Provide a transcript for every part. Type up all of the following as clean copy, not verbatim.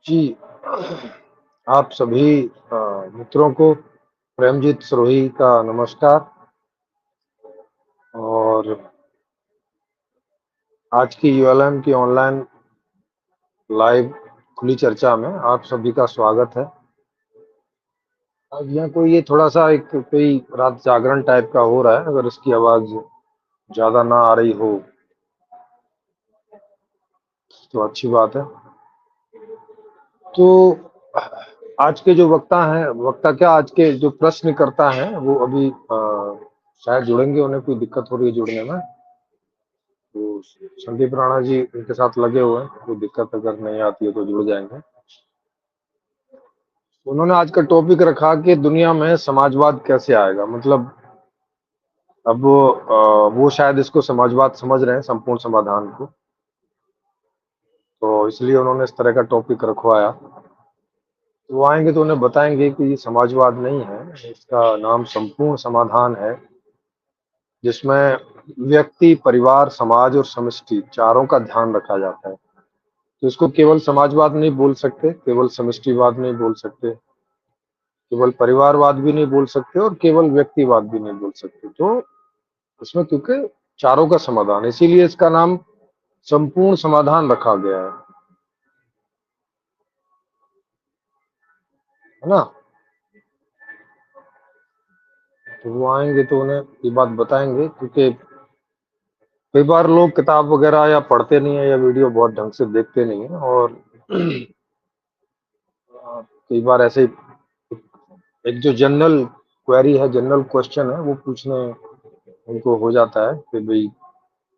जी, आप सभी मित्रों को प्रेमजीत सिरोही का नमस्कार। और आज की यूएलएम की ऑनलाइन लाइव खुली चर्चा में आप सभी का स्वागत है। अब यहाँ कोई ये थोड़ा-सा एक कोई रात जागरण टाइप का हो रहा है, अगर इसकी आवाज़ ज़्यादा ना आ रही हो तो अच्छी बात है। तो आज के जो वक्ता क्या आज के जो प्रश्नकर्ता हैं वो अभी शायद जुड़ेंगे, उन्हें कोई दिक्कत हो रही है जुड़ने में। तो संदीप राणा जी उनके साथ लगे हुए हैं, कोई दिक्कत अगर नहीं आती है तो जुड़ जाएँगे। उन्होंने आज का टॉपिक रखा कि दुनिया में समाजवाद कैसे आएगा? मतलब अब वो शायद इसको समाजवाद समझ रहे हैं, संपूर्ण समाधान को। तो इसलिए उन्होंने इस तरह का टॉपिक रखवाया। तो वो आएँगे तो उन्हें बताएँगे कि ये समाजवाद नहीं है, इसका नाम संपूर्ण समाधान है, जिसमें व्यक्ति, परिवार, समाज और समष्टि चारों का ध्यान रखा जाता है। तो इसको केवल समाजवाद नहीं बोल सकते, केवल समष्टिवाद नहीं बोल सकते, केवल परिवारवाद भी नहीं बोल सकते और केवल व्यक्तिवाद भी नहीं बोल सकते। तो इसमें क्योंकि चारों का समाधान है, इसीलिए इसका नाम संपूर्ण समाधान रखा गया है ना? तो वो आएँगे तो उन्हें ये बात बताएँगे, क्योंकि कई बार लोग किताब वगैरह या पढ़ते नहीं है या वीडियो बहुत ढंग से देखते नहीं है, और कई बार ऐसे एक जो जनरल क्वेरी है, जनरल क्वेश्चन है, वो पूछने उनको हो जाता है कि भई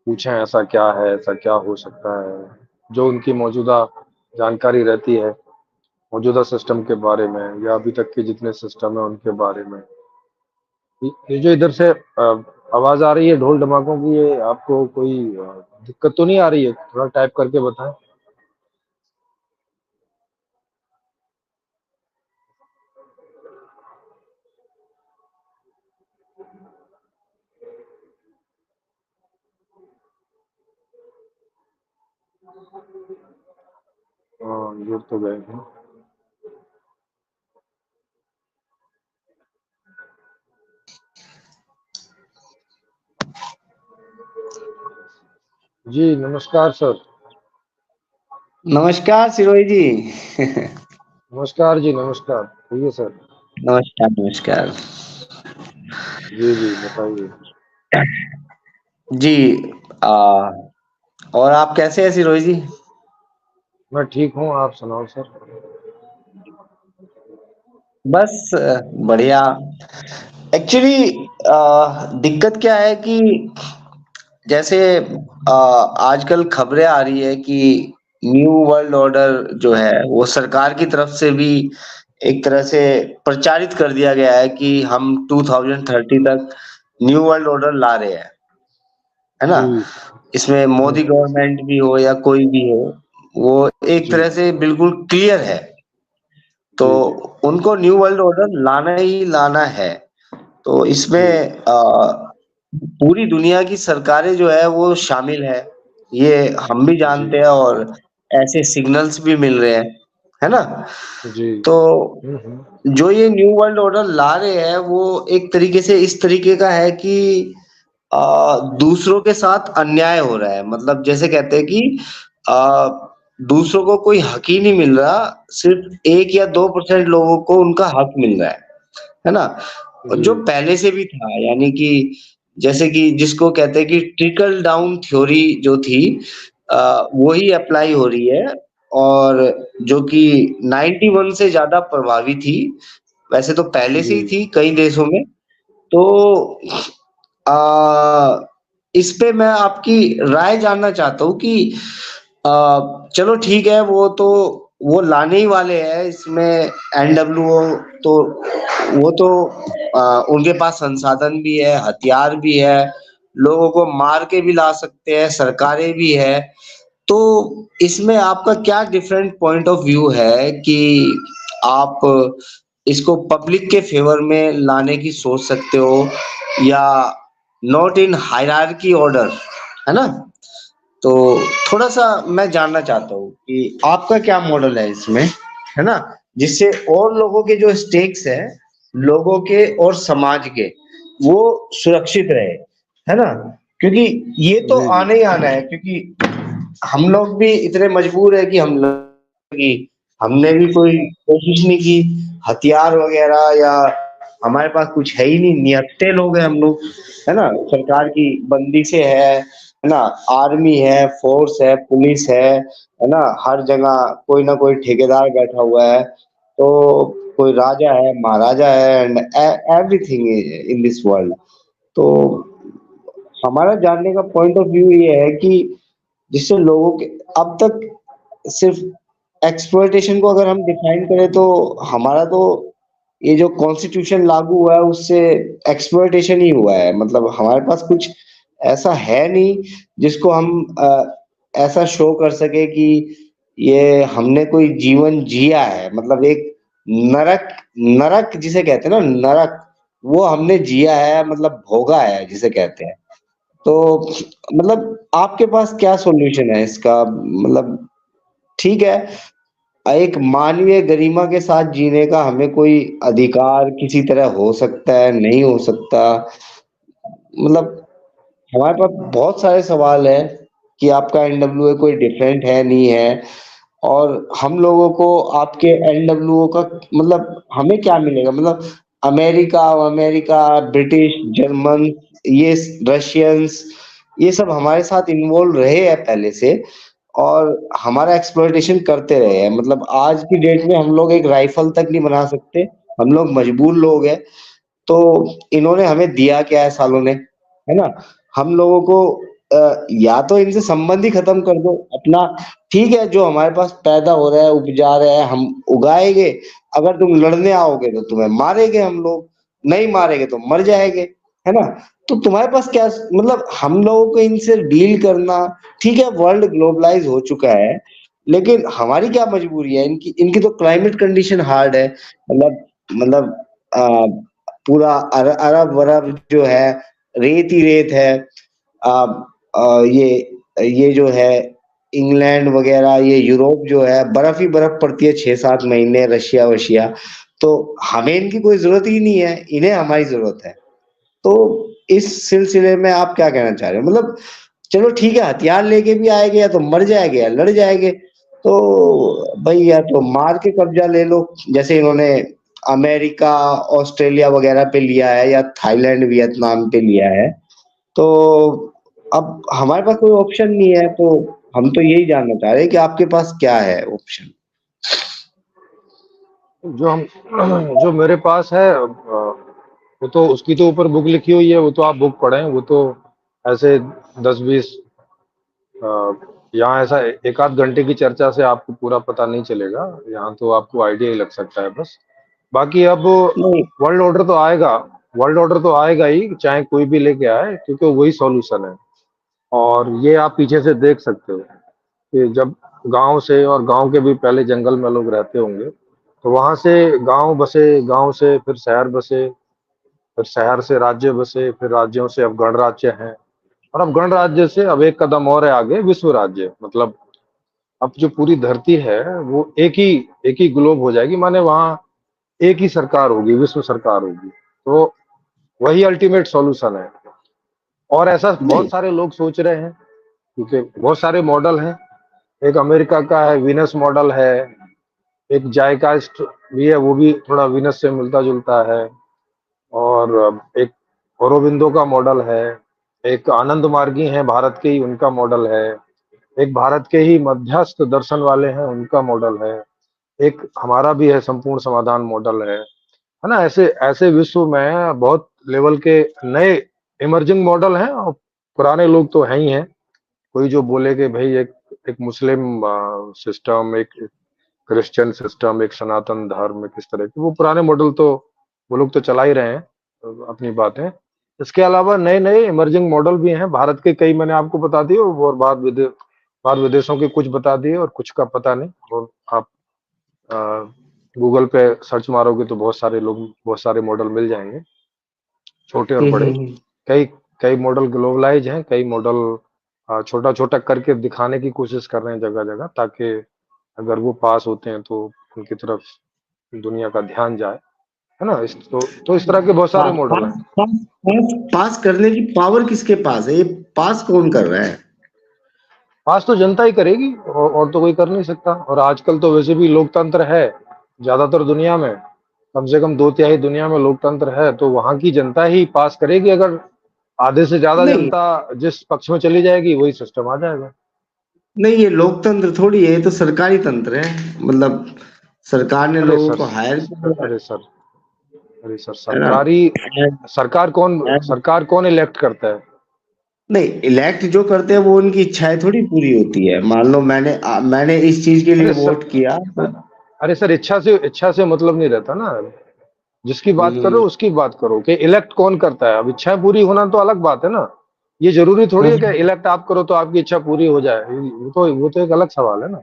पूछें ऐसा क्या है, ऐसा क्या हो सकता है? जो उनकी मौजूदा जानकारी रहती है, मौजूदा सिस्टम के बारे में या अभी तक के जितने सिस्टम हैं उनके बारे में। ये जो इधर से आवाज़ आ रही है ढोल ढमाकों की, ये आपको कोई दिक्कत तो नहीं आ रही है? थोड़ा टाइप करके बताएँ। हाँ, जुड़ तो गए हैं। जी, नमस्कार सर। नमस्कार सिरोही जी। नमस्कार जी, नमस्कार। कहिए सर। नमस्कार नमस्कार। जी, जी, बताइए। जी। आ, और आप कैसे हैं सिरोही जी? मैं ठीक हूँ, आप सुनाओ सर। बस बढ़िया। एक्चुअली दिक्कत क्या है कि जैसे आजकल खबरें आ रही है कि न्यू वर्ल्ड ऑर्डर जो है वो सरकार की तरफ से भी एक तरह से प्रचारित कर दिया गया है कि हम 2030 तक न्यू वर्ल्ड ऑर्डर ला रहे हैं, है ना? जी। इसमें मोदी हुँ, गवर्नमेंट भी हो या कोई भी हो, वो एक जी, तरह से बिल्कुल क्लियर है। तो जी, जी, उनको न्यू वर्ल्ड ऑर्डर लाना ही लाना है। तो जी, इसमें पूरी दुनिया की सरकारें जो है वो शामिल है। ये हम भी जी, जानते हैं और ऐसे सिग्नल्स भी मिल रहे हैं, है ना? जी। तो हुँ, हुँ। जो ये न्यू वर्ल्ड ऑर्डर ला रहे हैं वो एक तरीके से इस तरीके का है कि दूसरों के साथ अन्याय हो रहा है। मतलब जैसे कहते हैं कि दूसरों को कोई हक ही नहीं मिल रहा, सिर्फ 1 या 2% लोगों को उनका हक मिल रहा है ना? और जी, जो पहले से भी था, यानी कि जैसे कि जिसको कहते हैं कि ट्रिकल डाउन थ्योरी जो थी, वही अप्लाई हो रही है, और जो कि 91 से ज़्यादा प्रभावी थी। वैसे तो पहले से जी, ही थी कई देशों में। तो इस पे मैं आपकी राय जानना चाहता हूँ कि अ, चलो ठीक है, वो लाने ही वाले हैं इसमें एनडब्ल्यूओ। तो वो तो उनके पास संसाधन भी है, हथियार भी है, लोगों को मार के भी ला सकते हैं, सरकारें भी है। तो इसमें आपका क्या डिफरेंट पॉइंट ऑफ व्यू है कि आप इसको पब्लिक के फेवर में लाने की सोच सकते हो, या नॉट इन हायरार्की ऑर्डर, है ना? तो थोड़ा सा मैं जानना चाहता हूँ कि आपका क्या मॉडल है इसमें, है ना, जिससे और लोगों के जो स्टेक्स है, लोगों के और समाज के, वो सुरक्षित रहे, है ना, क्योंकि ये तो जी जी। आना ही आना है, क्योंकि हम लोग भी इतने मजबूर है कि कि हमने भी कोई कोशिश नहीं की हथियार वगैरह, या हमारे पास कुछ है ही नहीं, निहत्थे लोग हैं हम लोग, है ना, सरकार की बंदी से है ना, आर्मी है, फोर्स है, पुलिस है ना, हर जगह कोई ना कोई ठेकेदार बैठा हुआ है, तो कोई राजा है, महाराजा है, and everything in this world. तो हमारा जानने का पॉइंट ऑफ व्यू ये है कि जिससे लोगों के अब तक सिर्फ एक्सप्लॉयटेशन को अगर हम डिफाइन करें तो हमारा तो ये जो कॉन्स्टिट्यूशन लागू हुआ है उससे एक्सप्लॉयटेशन ही हुआ है, मतलब हमारे पास कुछ ऐसा है नहीं जिसको हम ऐसा शो कर सके कि ये हमने कोई जीवन जिया है, मतलब एक नरक, नरक जिसे कहते हैं ना, नरक, वो हमने जिया है, मतलब भोगा है जिसे कहते हैं। तो मतलब आपके पास क्या सॉल्यूशन है इसका, मतलब ठीक है, एक मानवीय गरिमा के साथ जीने का हमें कोई अधिकार किसी तरह हो सकता है, नहीं हो सकता, मतलब हमारे पास बहुत सारे सवाल हैं कि आपका एनडब्ल्यूए कोई डिफरेंट है, नहीं है, और हम लोगों को आपके एनडब्ल्यूओ का मतलब हमें क्या मिलेगा, मतलब अमेरिका, अमेरिका, ब्रिटिश, जर्मन, ये रशियंस, ये सब हमारे साथ इन्वॉल्व रहे हैं पहले से, और हमारा एक्सप्लॉयटेशन करते रहे हैं, मतलब आज की डेट में हम लोग एक राइफल तक नहीं बना सकते, हम लोग मजबूर लोग हैं, तो इन्होंने हमें दिया क्या है सालों ने, है ना, हम लोगों को या तो इनसे संबंध ही खत्म कर दो अपना, ठीक है, जो हमारे पास पैदा हो रहा है, उपजा रहा है, हम उगाएंगे, अगर तुम लड़ने आओगे तो तुम्हें मारेंगे हम लोग, नहीं मारेंगे तो मर जाएंगे, है ना, तो तुम्हारे पास क्या, मतलब हम लोगों को इनसे डील करना, ठीक है, वर्ल्ड ग्लोबलाइज हो चुका है, लेकिन हमारी क्या मजबूरी है, इनकी इनकी तो क्लाइमेट कंडीशन हार्ड है, मतलब अ, पूरा अरब वरब जो है, रेत ही रेत है, आ, ये जो है इंग्लैंड वगैरह, ये यूरोप जो है, बर्फ ही बर्फ पड़ती है 6-7 महीने, रशिया वशिया, तो हमें इनकी कोई जरूरत ही नहीं है, इन्हें हमारी जरूरत है। तो इस सिलसिले में आप क्या कहना चाह रहे हो, मतलब चलो ठीक है, हथियार लेके भी आएंगे या तो मर जाएंगे या लड़ जाएंगे, तो भाई या तो मार के कब्जा ले लो, जैसे इन्होंने अमेरिका, ऑस्ट्रेलिया वगैरह पे लिया है, या थाईलैंड, वियतनाम पे लिया है, तो अब हमारे पास कोई ऑप्शन नहीं है, तो हम तो यही जानना चाह रहे हैं कि आपके पास क्या है ऑप्शन। जो हम जो मेरे पास है वो तो उसकी तो ऊपर बुक लिखी हुई है, वो तो आप बुक पढ़ें, वो तो ऐसे 10-20 यहाँ ऐसा एक आध घंटे की चर्चा से आपको पूरा पता नहीं चलेगा, यहाँ तो आपको आइडिया ही लग सकता है बस। बाकी अब नहीं। वर्ल्ड ऑर्डर तो आएगा, वर्ल्ड ऑर्डर तो आएगा ही, चाहे कोई भी लेके आए, क्योंकि वही सॉल्यूशन है। और ये आप पीछे से देख सकते हो कि जब गांव से, और गांव के भी पहले जंगल में लोग रहते होंगे, तो वहां से गांव बसे, गांव से फिर शहर बसे, फिर शहर से राज्य बसे, फिर राज्यों से अब गणराज्य हैं, और अब गणराज्य से अब एक कदम और है आगे विश्व राज्य, मतलब अब जो पूरी धरती है वो एक ही ग्लोब हो जाएगी, माने वहां एक ही सरकार होगी, विश्व सरकार होगी। तो वही अल्टीमेट सॉल्यूशन है। और ऐसा नहीं। बहुत सारे लोग सोच रहे हैं, क्योंकि बहुत सारे मॉडल हैं। एक अमेरिका का है, वीनस मॉडल है। एक जायकास्ट भी है, वो भी थोड़ा वीनस से मिलता जुलता है। और एक औरोबिंदो का मॉडल है। एक आनंद मार्गी हैं भारत के ही, उनका मॉडल है। एक भारत के ही मध्यस्थ दर्शन वाले हैं, उनका मॉडल है। एक हमारा भी है, संपूर्ण समाधान मॉडल है ना। ऐसे ऐसे विश्व में बहुत लेवल के नए इमर्जिंग मॉडल हैं, और पुराने लोग तो हैं ही हैं। कोई जो बोले कि भाई एक एक मुस्लिम सिस्टम, एक क्रिश्चियन सिस्टम, एक सनातन धर्म, किस तरह की, वो पुराने मॉडल तो वो लोग तो चला ही रहे हैं अपनी बातें। इसके अलावा नए नए इमर्जिंग मॉडल भी हैं भारत के, कई मैंने आपको बता दिए, और बाहर विदेशों के कुछ बता दिए, और कुछ का पता नहीं। और आप गूगल पे सर्च मारोगे तो बहुत सारे मॉडल मिल जाएंगे, छोटे और बड़े। हम्म। कई कई मॉडल ग्लोबलाइज हैं, कई मॉडल छोटा छोटा करके दिखाने की कोशिश कर रहे हैं जगह जगह, ताकि अगर वो पास होते हैं तो उनकी तरफ दुनिया का ध्यान जाए, है ना। तो इस तरह के बहुत हाँ, सारे मॉडल पास हैं। पास पास पास करने की पावर किसके पास है? ये पास कौन कर रहा है? पास तो जनता ही करेगी, और तो कोई कर नहीं सकता। और आजकल तो वैसे भी लोकतंत्र है ज्यादातर दुनिया में, कम से कम 2/3 दुनिया में लोकतंत्र है, तो वहां की जनता ही पास करेगी। अगर आधे से ज्यादा नहीं जनता जिस पक्ष में चली जाएगी वही सिस्टम आ जाएगा। नहीं, ये लोकतंत्र थोड़ी है, ये तो सरकारी तंत्र है। मतलब सरकार ने अरे लोगों सर, को हायर किया अरे सर, अरे सर, है ना। सरकार कौन इलेक्ट करता है? नहीं, इलेक्ट जो करते हैं वो उनकी इच्छाएं थोड़ी पूरी होती है। मान लो मैंने इस चीज के लिए अरे सर, वोट किया तो अरे सर, इच्छा से मतलब नहीं रहता ना। जिसकी बात करो हम्म, उसकी बात करो कि इलेक्ट कौन करता है। अब इच्छाएं पूरी होना तो अलग बात है ना। ये जरूरी थोड़ी है कि हम्म, इलेक्ट आप करो तो आपकी इच्छा पूरी हो जाए। वो तो एक अलग सवाल है ना।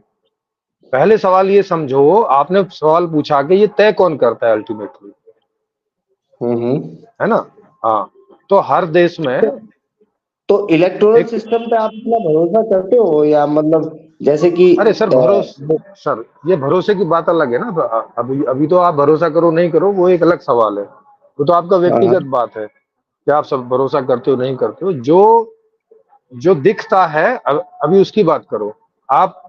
पहले सवाल ये समझो, आपने सवाल पूछा कि ये तय कौन करता है अल्टीमेटली, हम्म। है ना। हाँ, तो हर देश में तो इलेक्टोरल एक, सिस्टम पे आप इतना भरोसा करते हो, या मतलब जैसे कि अरे सर, सर, ये भरोसे की बात अलग है ना। अभी अभी तो आप भरोसा करो नहीं करो वो एक अलग सवाल है। वो तो आपका हाँ, व्यक्तिगत बात है कि आप सब भरोसा करते हो नहीं करते हो। जो जो दिखता है, अभी उसकी बात करो। आप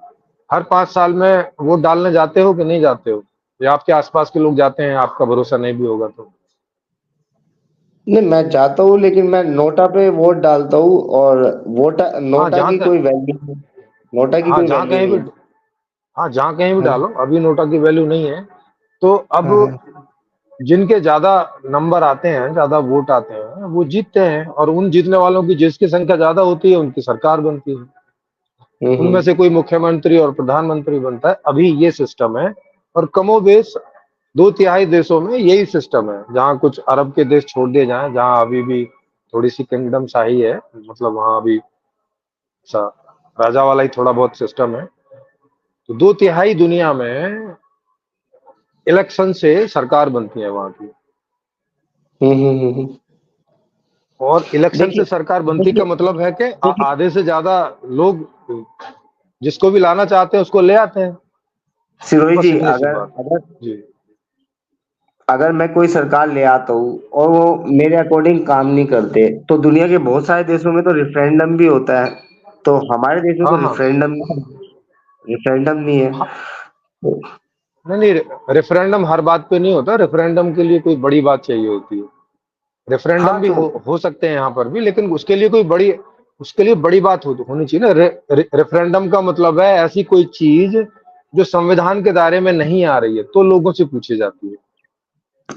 हर 5 साल में वोट डालने जाते हो कि नहीं जाते हो? या आपके आसपास के लोग जाते हैं, आपका भरोसा नहीं भी होगा तो? नहीं मैं चाहता हूँ, लेकिन मैं नोटा पे वोट डालता हूँ। और वोटा हाँ, नोटा की कोई वैल्यू नहीं। नोटा की हाँ, कोई जहाँ वैल्यू कहीं भी नहीं हाँ, जहाँ कहीं भी है। डालो, अभी नोटा की वैल्यू नहीं है। तो अब हाँ, जिनके ज्यादा नंबर आते हैं, ज्यादा वोट आते हैं, वो जीतते हैं। और उन जीतने वालों की जिसकी संख्या ज्यादा होती है उनकी सरकार बनती है। उनमें हम्म। से कोई मुख्यमंत्री और प्रधानमंत्री बनता है। अभी ये सिस्टम है। और कमोबेश 2/3 देशों में यही सिस्टम है। जहाँ कुछ अरब के देश छोड़ दिए जाएं, जहाँ अभी भी थोड़ी सी किंगडम शाही है, मतलब वहाँ अभी सा राजा वाला ही थोड़ा बहुत सिस्टम है। तो 2/3 दुनिया में इलेक्शन से सरकार बनती है वहाँ की। हम्म। और इलेक्शन देखिए से सरकार बनती का देखिए मतलब है कि देखिए आधे से ज्यादा लोग जिसको भी लाना चाहते हैं उसको ले आते हैं। सिरोही बस जी, इतनी सी अगर बात है। अगर जी। अगर मैं कोई सरकार ले आता हूँ और वो मेरे अकॉर्डिंग काम नहीं करते, तो दुनिया के बहुत सारे देशों में तो रेफरेंडम भी होता है। तो हमारे देश में हाँ, तो हाँ, रेफरेंडम नहीं है। हाँ। तो नहीं, नहीं, रेफरेंडम हर बात पे नहीं होता। रेफरेंडम के लिए कोई बड़ी बात चाहिए होती है। हाँ रेफरेंडम भी तो हो सकते हैं यहाँ पर भी, लेकिन उसके लिए बड़ी बात होनी चाहिए ना। रेफरेंडम का मतलब है ऐसी कोई चीज जो संविधान के दायरे में नहीं आ रही है तो लोगों से पूछी जाती है।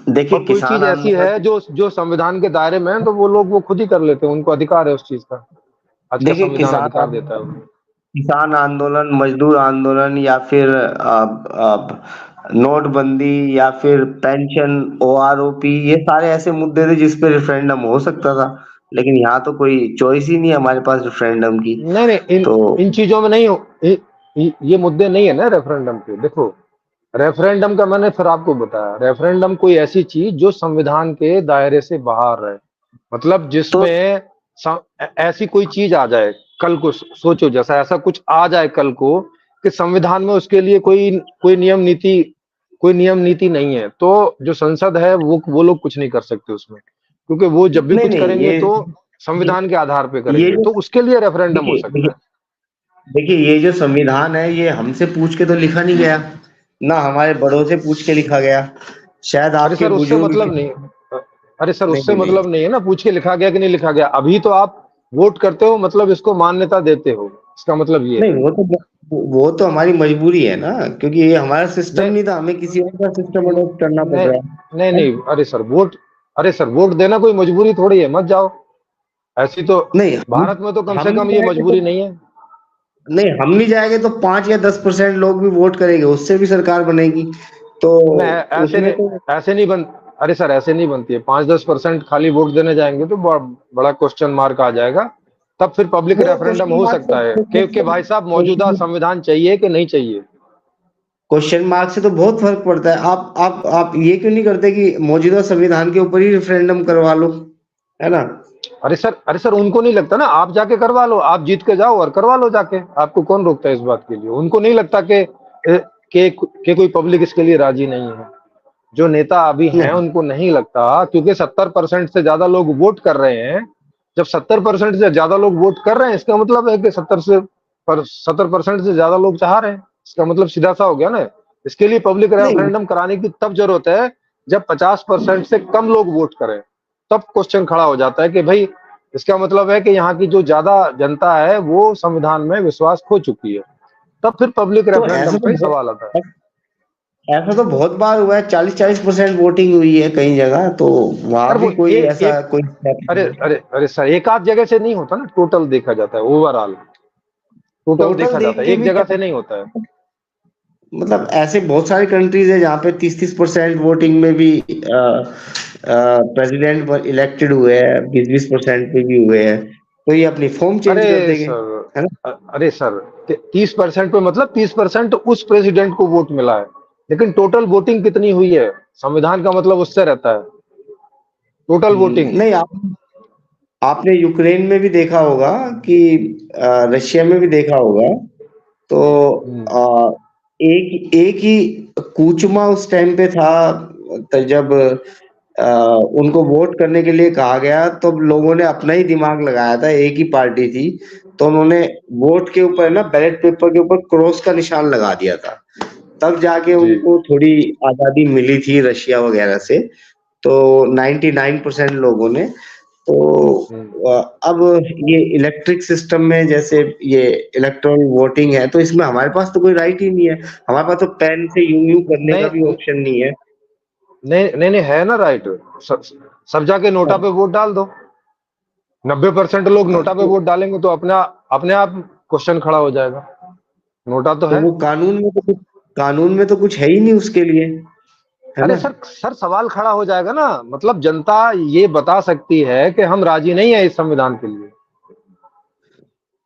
देखिए, और कोई चीज ऐसी है जो संविधान के दायरे में है तो वो लोग वो खुद ही कर लेते हैं, उनको अधिकार है उस चीज का। आज का देखिए संविधान अधिकार देता है उन्हें। किसान आंदोलन, मजदूर आंदोलन, या फिर नोटबंदी, या फिर पेंशन, ओआरओपी, ये सारे ऐसे मुद्दे थे जिस पे रेफरेंडम हो सकता था। लेकिन यहाँ तो कोई चॉइस ही नहीं है हमारे पास रेफरेंडम की। नहीं, नहीं, इन तो इन चीजों में नहीं हो। ये मुद्दे नहीं है ना रेफरेंडम के। देखो, रेफरेंडम का मैंने फिर आपको बताया, रेफरेंडम कोई ऐसी चीज जो संविधान के दायरे से बाहर है। मतलब तो जिसमें ऐसी कोई चीज आ जाए कल को, सोचो जैसा ऐसा कुछ आ जाए कल को कि संविधान में उसके लिए कोई नियम नीति नहीं है, तो जो संसद है वो लोग कुछ नहीं कर सकते उसमें। क्योंकि वो जब भी नहीं कुछ नहीं, करेंगे तो ये संविधान के आधार पे ये करेंगे, जो तो उसके लिए रेफरेंडम हो देखिए सकता देखिए है। देखिए ये जो संविधान है, ये हमसे पूछ के तो लिखा नहीं गया, ना हमारे बड़ों से पूछ के लिखा गया। शायद अरे आपके सर, उससे बुजुर्ग मतलब नहीं। अरे सर, उससे नहीं नहीं मतलब नहीं है ना पूछ के लिखा गया कि नहीं लिखा गया। अभी तो आप वोट करते हो, मतलब इसको मान्यता देते हो, इसका मतलब ये नहीं, है। वो तो हमारी मजबूरी है ना, क्योंकि ये हमारा सिस्टम नहीं, नहीं था, हमें किसी और का सिस्टम अडॉप्ट करना पड़ नहीं, रहा नहीं, है। नहीं, अरे सर, वोट देना कोई मजबूरी थोड़ी है, मत जाओ। ऐसी तो नहीं, भारत में तो कम हम से नहीं कम ये जाएंगे तो मजबूरी नहीं है। हम नहीं जाएंगे तो 5 या 10% लोग भी वोट करेंगे, उससे भी सरकार बनेगी। तो नहीं, ऐसे उसमें नहीं, तो ऐसे नहीं बन अरे सर, ऐसे नहीं बनती है। 5-10% खाली वोट देने जाएंगे तो बड़ा क्वेश्चन मार्क आ जाएगा। तब फिर पब्लिक वो रेफरेंडम क्वेश्चन हो मार्क सकता है कि भाई साहब मौजूदा से संविधान चाहिए कि नहीं चाहिए। क्वेश्चन मार्क से तो बहुत फर्क पड़ता है। आप ये क्यों नहीं करते कि मौजूदा संविधान के ऊपर ही रेफरेंडम करवा लो, है ना। अरे सर उनको नहीं लगता ना, आप जाके करवा लो, आप जीत के जाओ और करवा लो जाके, आपको कौन रोकता है इस बात के लिए? उनको नहीं लगता कि कोई पब्लिक इसके लिए राजी नहीं है। जो नेता अभी हैं नहीं उनको नहीं लगता, क्योंकि 70% से ज्यादा लोग वोट कर रहे हैं। जब 70% से ज्यादा लोग वोट कर रहे हैं, इसका मतलब है कि 70% से ज्यादा लोग चाह रहे हैं, इसका मतलब सीधा सा हो गया ना। इसके लिए पब्लिक नहीं रेफरेंडम कराने की तब जरूरत है जब 50% से कम लोग वोट करें। तब क्वेश्चन खड़ा हो जाता है कि भाई, इसका मतलब है कि यहाँ की जो ज्यादा जनता है वो संविधान में विश्वास खो चुकी है। तब फिर पब्लिक तो ऐसा रेफरेंडम तो का ही सवाल आता है। ऐसा तो बहुत बार हुआ है, 40-40% वोटिंग हुई है कई जगह, तो सर वहां वो भी कोई ऐसा एक कोई अरे सर, एक आध जगह से नहीं होता ना, टोटल देखा जाता है, ओवरऑल टोटल टोटल देखा जाता देख है, के एक भी जगह से नहीं होता है। मतलब ऐसे बहुत सारी कंट्रीज है जहाँ पे 30-30% वोटिंग में भी प्रेसिडेंट इलेक्टेड हुए हैं, 20-20% पे भी हुए हैं, तो ये अपनी फॉर्म चेंज कर अरे देंगे, सर, है ना? अरे सर, 30% पे मतलब 30% उस प्रेसिडेंट को वोट मिला है, लेकिन टोटल वोटिंग कितनी हुई है, संविधान का मतलब उससे रहता है, टोटल वोटिंग। नहीं, आपने यूक्रेन में भी देखा होगा कि रशिया में भी देखा होगा, तो अ, एक एक ही कूचमा उस टाइम पे था, तो जब उनको वोट करने के लिए कहा गया तो लोगों ने अपना ही दिमाग लगाया था, एक ही पार्टी थी, तो उन्होंने वोट के ऊपर ना, बैलेट पेपर के ऊपर क्रॉस का निशान लगा दिया था, तब जाके जी। उनको थोड़ी आजादी मिली थी रशिया वगैरह से। तो 99% लोगों ने, तो हम्म। अब ये इलेक्ट्रिक सिस्टम में जैसे ये इलेक्ट्रॉनिक वोटिंग है, तो इसमें हमारे पास तो कोई राइट ही नहीं है, हमारे पास तो पेन से यूं यूं करने का भी नहीं ऑप्शन नहीं है। नहीं नहीं नहीं, है ना राइट। सब सब जाके नोटा पे वोट डाल दो। 90% लोग हाँ, नोटा पे वोट डालेंगे तो अपने आप क्वेश्चन खड़ा हो जाएगा। नोटा तो तो है। वो कानून में तो कुछ है ही नहीं उसके लिए, है अरे ना? सर सर, सवाल खड़ा हो जाएगा ना, मतलब जनता ये बता सकती है कि हम राजी नहीं है इस संविधान के लिए,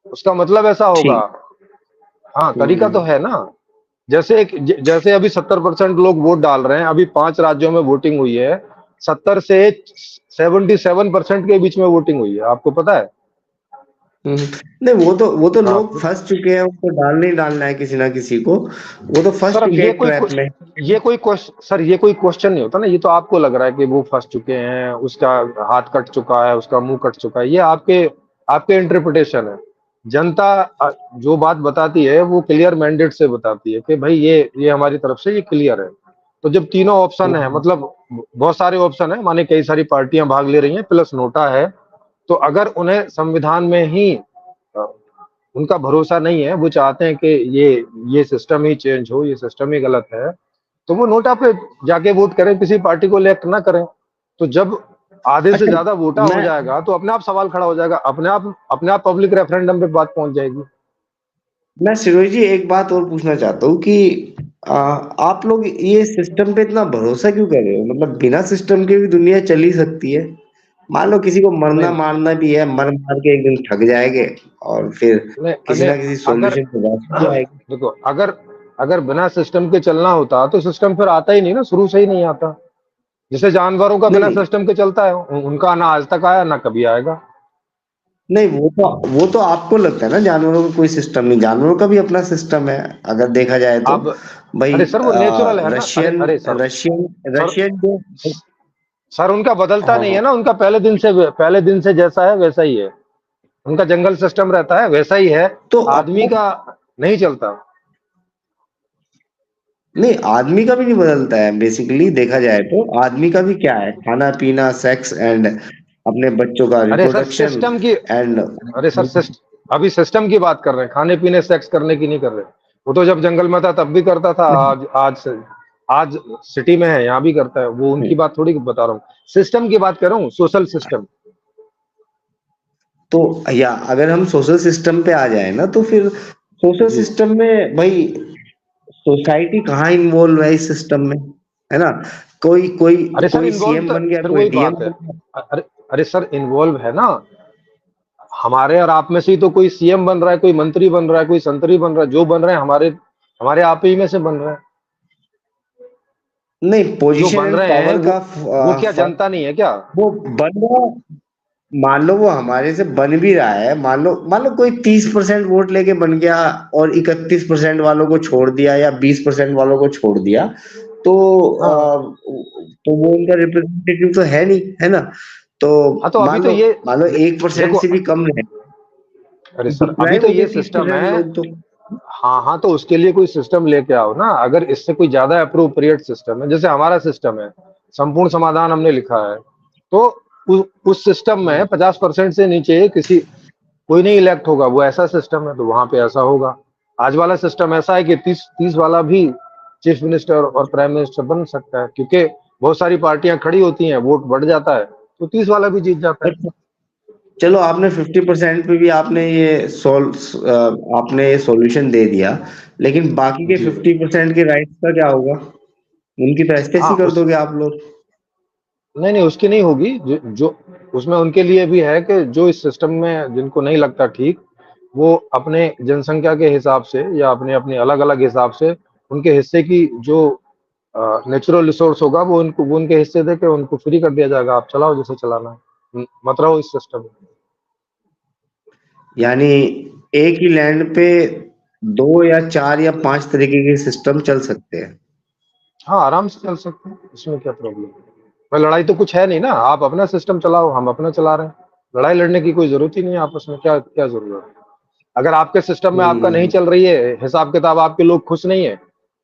उसका मतलब ऐसा होगा। ठीक। हाँ, तरीका तो हम्म। है ना। जैसे अभी 70% लोग वोट डाल रहे हैं, अभी 5 राज्यों में वोटिंग हुई है। 70 से 77% के बीच में वोटिंग हुई है, आपको पता है? हम्म। नहीं, वो तो लोग हाँ फंस चुके हैं, उनको डालना ही डालना है किसी ना किसी को, वो तो फंस सर, अब चुके हैं ट्रैप में। ये कोई क्वेश्चन नहीं होता ना, ये तो आपको लग रहा है कि वो फंस चुके हैं, उसका हाथ कट चुका है, उसका मुंह कट चुका है, ये आपके आपके इंटरप्रिटेशन है। जनता जो बात बताती है वो क्लियर मैंडेट से बताती है कि भाई ये हमारी तरफ से ये क्लियर है। तो जब तीनों ऑप्शन है, हम्म। मतलब बहुत सारे ऑप्शन है, माने कई सारी पार्टियां भाग ले रही हैं प्लस नोटा है, तो अगर उन्हें संविधान में ही उनका भरोसा नहीं है, वो चाहते हैं कि ये सिस्टम ही चेंज हो, ये सिस्टम ही गलत है, तो वो नोटा पे जाके वोट करें, किसी पार्टी को इलेक्ट ना करें। तो जब आधे से अच्छा, ज्यादा वोटा हो मैं जाएगा तो अपने आप सवाल खड़ा हो जाएगा, अपने आप पब्लिक रेफरेंडम पे बात पहुंच जाएगी। मैं सिरोही जी एक बात और पूछना चाहता हूँ कि आप लोग ये सिस्टम पे इतना भरोसा क्यों कर रहे हो? मतलब बिना सिस्टम के भी दुनिया चल ही सकती है। मान लो किसी को मरना नहीं मारना भी है, मर मार के एक दिन थक जाएंगे, और फिर नहीं किसी नहीं, ना किसी अगर सॉल्यूशन पे बात हो जाएगी। देखो, अगर अगर बिना सिस्टम के चलना होता तो सिस्टम फिर आता ही नहीं ना, शुरू से ही नहीं आता। जैसे जानवरों का बिना नहीं सिस्टम के चलता है, उनका ना आज तक आया ना कभी आएगा। नहीं, वो तो आपको लगता है ना जानवरों का कोई सिस्टम नहीं, जानवरों का भी अपना सिस्टम है अगर देखा जाए तो। अब भाई अरे सर, वो नेचुरल है ना, रशियन अरे सर, रशियन सर रशियन जो सर उनका बदलता नहीं है हाँ, ना, उनका पहले दिन से जैसा है वैसा ही है। उनका जंगल सिस्टम रहता है वैसा ही है। तो आदमी अगर का नहीं चलता। नहीं, आदमी का भी नहीं बदलता है, बेसिकली देखा जाए तो आदमी का भी क्या है, खाना पीना, सेक्स एंड अपने बच्चों का अरे सर रिप्रोडक्शन सिस्टम की एंड अरे सर अभी सिस्टम की बात कर रहे हैं, खाने पीने सेक्स करने की नहीं कर रहे। वो तो जब जंगल में था तब भी करता था, आज सिटी में है यहाँ भी करता है, वो उनकी बात थोड़ी बता रहा हूँ, सिस्टम की बात कर रहा हूँ, सोशल सिस्टम। तो या अगर हम सोशल सिस्टम पे आ जाए ना, तो फिर सोशल जी। सिस्टम में भाई सोसाइटी कहाँ इन्वॉल्व है इस सिस्टम में, है ना? कोई कोई अरे सर कोई इन्वॉल्व सीएम तो बन गया, फिर कोई वही डीएम बात है। बन गया। अरे अरे सर इन्वॉल्व है ना, हमारे और आप में से ही तो कोई सीएम बन रहा है, कोई मंत्री बन रहा है, कोई संतरी बन रहा है, जो बन रहे हैं हमारे हमारे आप ही में से बन रहे हैं। नहीं, जो पोजीशन बन एंड रहे हैं पावर का वो क्या फर्क, जनता नहीं है क्या? वो बन रहा मान लो वो हमारे से बन भी रहा है, मान लो कोई 30% वोट लेके बन गया और 31% वालों को छोड़ दिया या 20% वालों को छोड़ दिया, तो हाँ तो वो उनका रिप्रेजेंटेटिव तो है नहीं, है ना? तो हाँ, तो अभी मान तो लो ये मान लो 1% देखो, से भी कम है, अरे तो सर अभी ड्राइव तो हो गए ये सिस्टम 30% है। लोग तो। हाँ हाँ, तो उसके लिए कोई सिस्टम लेके आओ ना। अगर इससे कोई ज्यादा अप्रोप्रिएट सिस्टम है, जैसे हमारा सिस्टम है, संपूर्ण समाधान हमने लिखा है, तो उस सिस्टम में 50% से नीचे किसी कोई नहीं इलेक्ट होगा, वो ऐसा सिस्टम है, तो वहां पे ऐसा होगा। आज वाला सिस्टम ऐसा है कि 30-30 वाला भी चीफ मिनिस्टर और प्राइम मिनिस्टर बन सकता है, क्योंकि बहुत सारी पार्टियां खड़ी होती हैं, वोट बढ़ जाता है, तो 30 वाला भी जीत जाता है। पर चलो, आपने 50% पे भी आपने ये सॉल्यूशन दे दिया, लेकिन बाकी के जी 50% के राइट्स का क्या होगा? उनकी तो हाँ, ऐसे कर उस दोगे आप लोग? नहीं नहीं, उसकी नहीं होगी। जो उसमें उनके लिए भी है कि जो इस सिस्टम में जिनको नहीं लगता ठीक, वो अपने जनसंख्या के हिसाब से या अपने अपने अलग अलग हिसाब से उनके हिस्से की जो नेचुरल रिसोर्स होगा, वो उनके हिस्से दे के उनको फ्री कर दिया जाएगा, आप चलाओ जैसे चलाना है। मत रहो इस सिस्टम में। यानी एक ही लैंड पे 2 या 4 या 5 तरीके के सिस्टम चल सकते हैं। हाँ, आराम से चल सकते हैं, इसमें क्या प्रॉब्लम है। भाई लड़ाई तो कुछ है नहीं ना, आप अपना सिस्टम चलाओ, हम अपना चला रहे हैं। लड़ाई लड़ने की कोई जरूरत ही नहीं है आपस में, क्या क्या जरूरत है। अगर आपके सिस्टम में आपका नहीं हम्म। चल रही है हिसाब किताब, आपके लोग खुश नहीं है,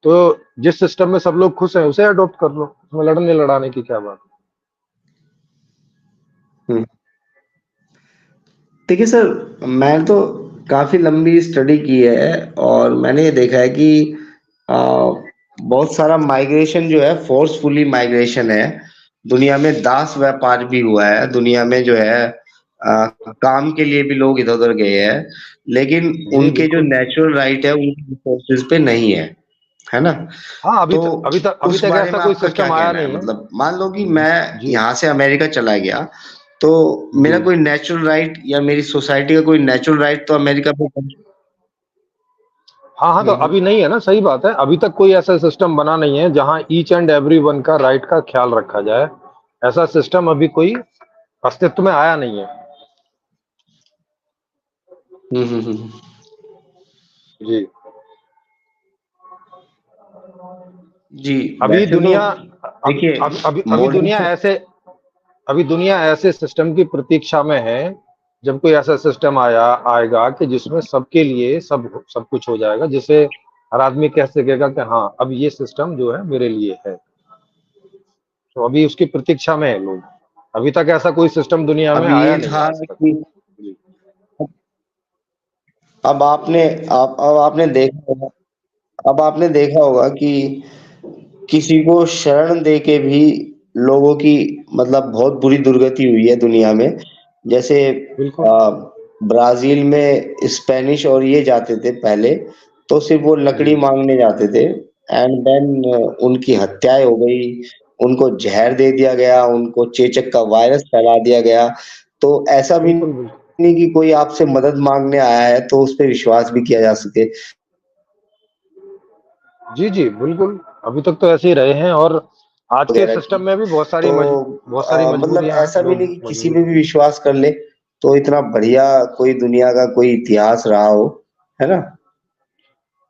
तो जिस सिस्टम में सब लोग खुश हैं उसे अडॉप्ट कर लो, उसमें लड़ने लड़ाने की क्या बात। हम्म। देखिए सर, मैं तो काफी लंबी स्टडी की है और मैंने ये देखा है कि आ, बहुत सारा माइग्रेशन जो है, फोर्सफुली माइग्रेशन है। दुनिया में दास व्यापार भी हुआ है, दुनिया में जो है काम के लिए भी लोग इधर उधर गए हैं, लेकिन जी उनके जो बिल्कुल। नेचुरल राइट है उनके रिसोर्सेज पे नहीं है ना? हाँ, तो अभी उस तक बारे ऐसा में कोई आपका क्या सिस्टम आया कहना है? नहीं है। मतलब मान लो कि मैं जी यहाँ से अमेरिका चला गया, तो जी। मेरा कोई नेचुरल राइट या मेरी सोसाइटी का कोई नेचुरल राइट तो अमेरिका पे हाँ हाँ, तो हम्म। अभी नहीं है ना, सही बात है। अभी तक कोई ऐसा सिस्टम बना नहीं है जहां ईच एंड एवरी वन का राइट का ख्याल रखा जाए। ऐसा सिस्टम अभी कोई अस्तित्व में आया नहीं है। हम्म। जी। जी। अभी वैसे तो दुनिया अब देखिए, अभी दुनिया मॉडर्न ऐसे अभी दुनिया ऐसे सिस्टम की प्रतीक्षा में है, जब कोई ऐसा सिस्टम आएगा कि जिसमें सबके लिए सब कुछ हो जाएगा, जिसे हर आदमी कह सकेगा कि हाँ, अब ये सिस्टम जो है मेरे लिए है। तो अभी उसकी प्रतीक्षा में है लोग। अभी तक ऐसा कोई सिस्टम दुनिया में अब आया ये नहीं है था आज तक। कि जी अब आपने अब आपने देखा होगा, अब आपने देखा होगा कि किसी को शरण दे के भी लोगों की मतलब बहुत बुरी दुर्गति हुई है दुनिया में। जैसे बिल्कुल। आ, ब्राजील में स्पेनिश और ये जाते थे पहले, तो सिर्फ वो लकड़ी जी मांगने जाते थे, एंड देन उनकी हत्याएं हो गई, उनको जहर दे दिया गया, उनको चेचक का वायरस फैला दिया गया। तो ऐसा भी बिल्कुल बिल्कुल। नहीं कि कोई आपसे मदद मांगने आया है तो उस पर विश्वास भी किया जा सके जी जी बिल्कुल। अभी तक तो ऐसे ही रहे हैं, और आज के वगैरह की। सिस्टम में भी तो बहुत सारी मतलब मजबूरियां ऐसा हैं, भी लोग नहीं कि किसी मजबूर पे हैं। भी विश्वास कर ले, तो इतना बढ़िया कोई दुनिया का कोई इतिहास रहा हो, है ना?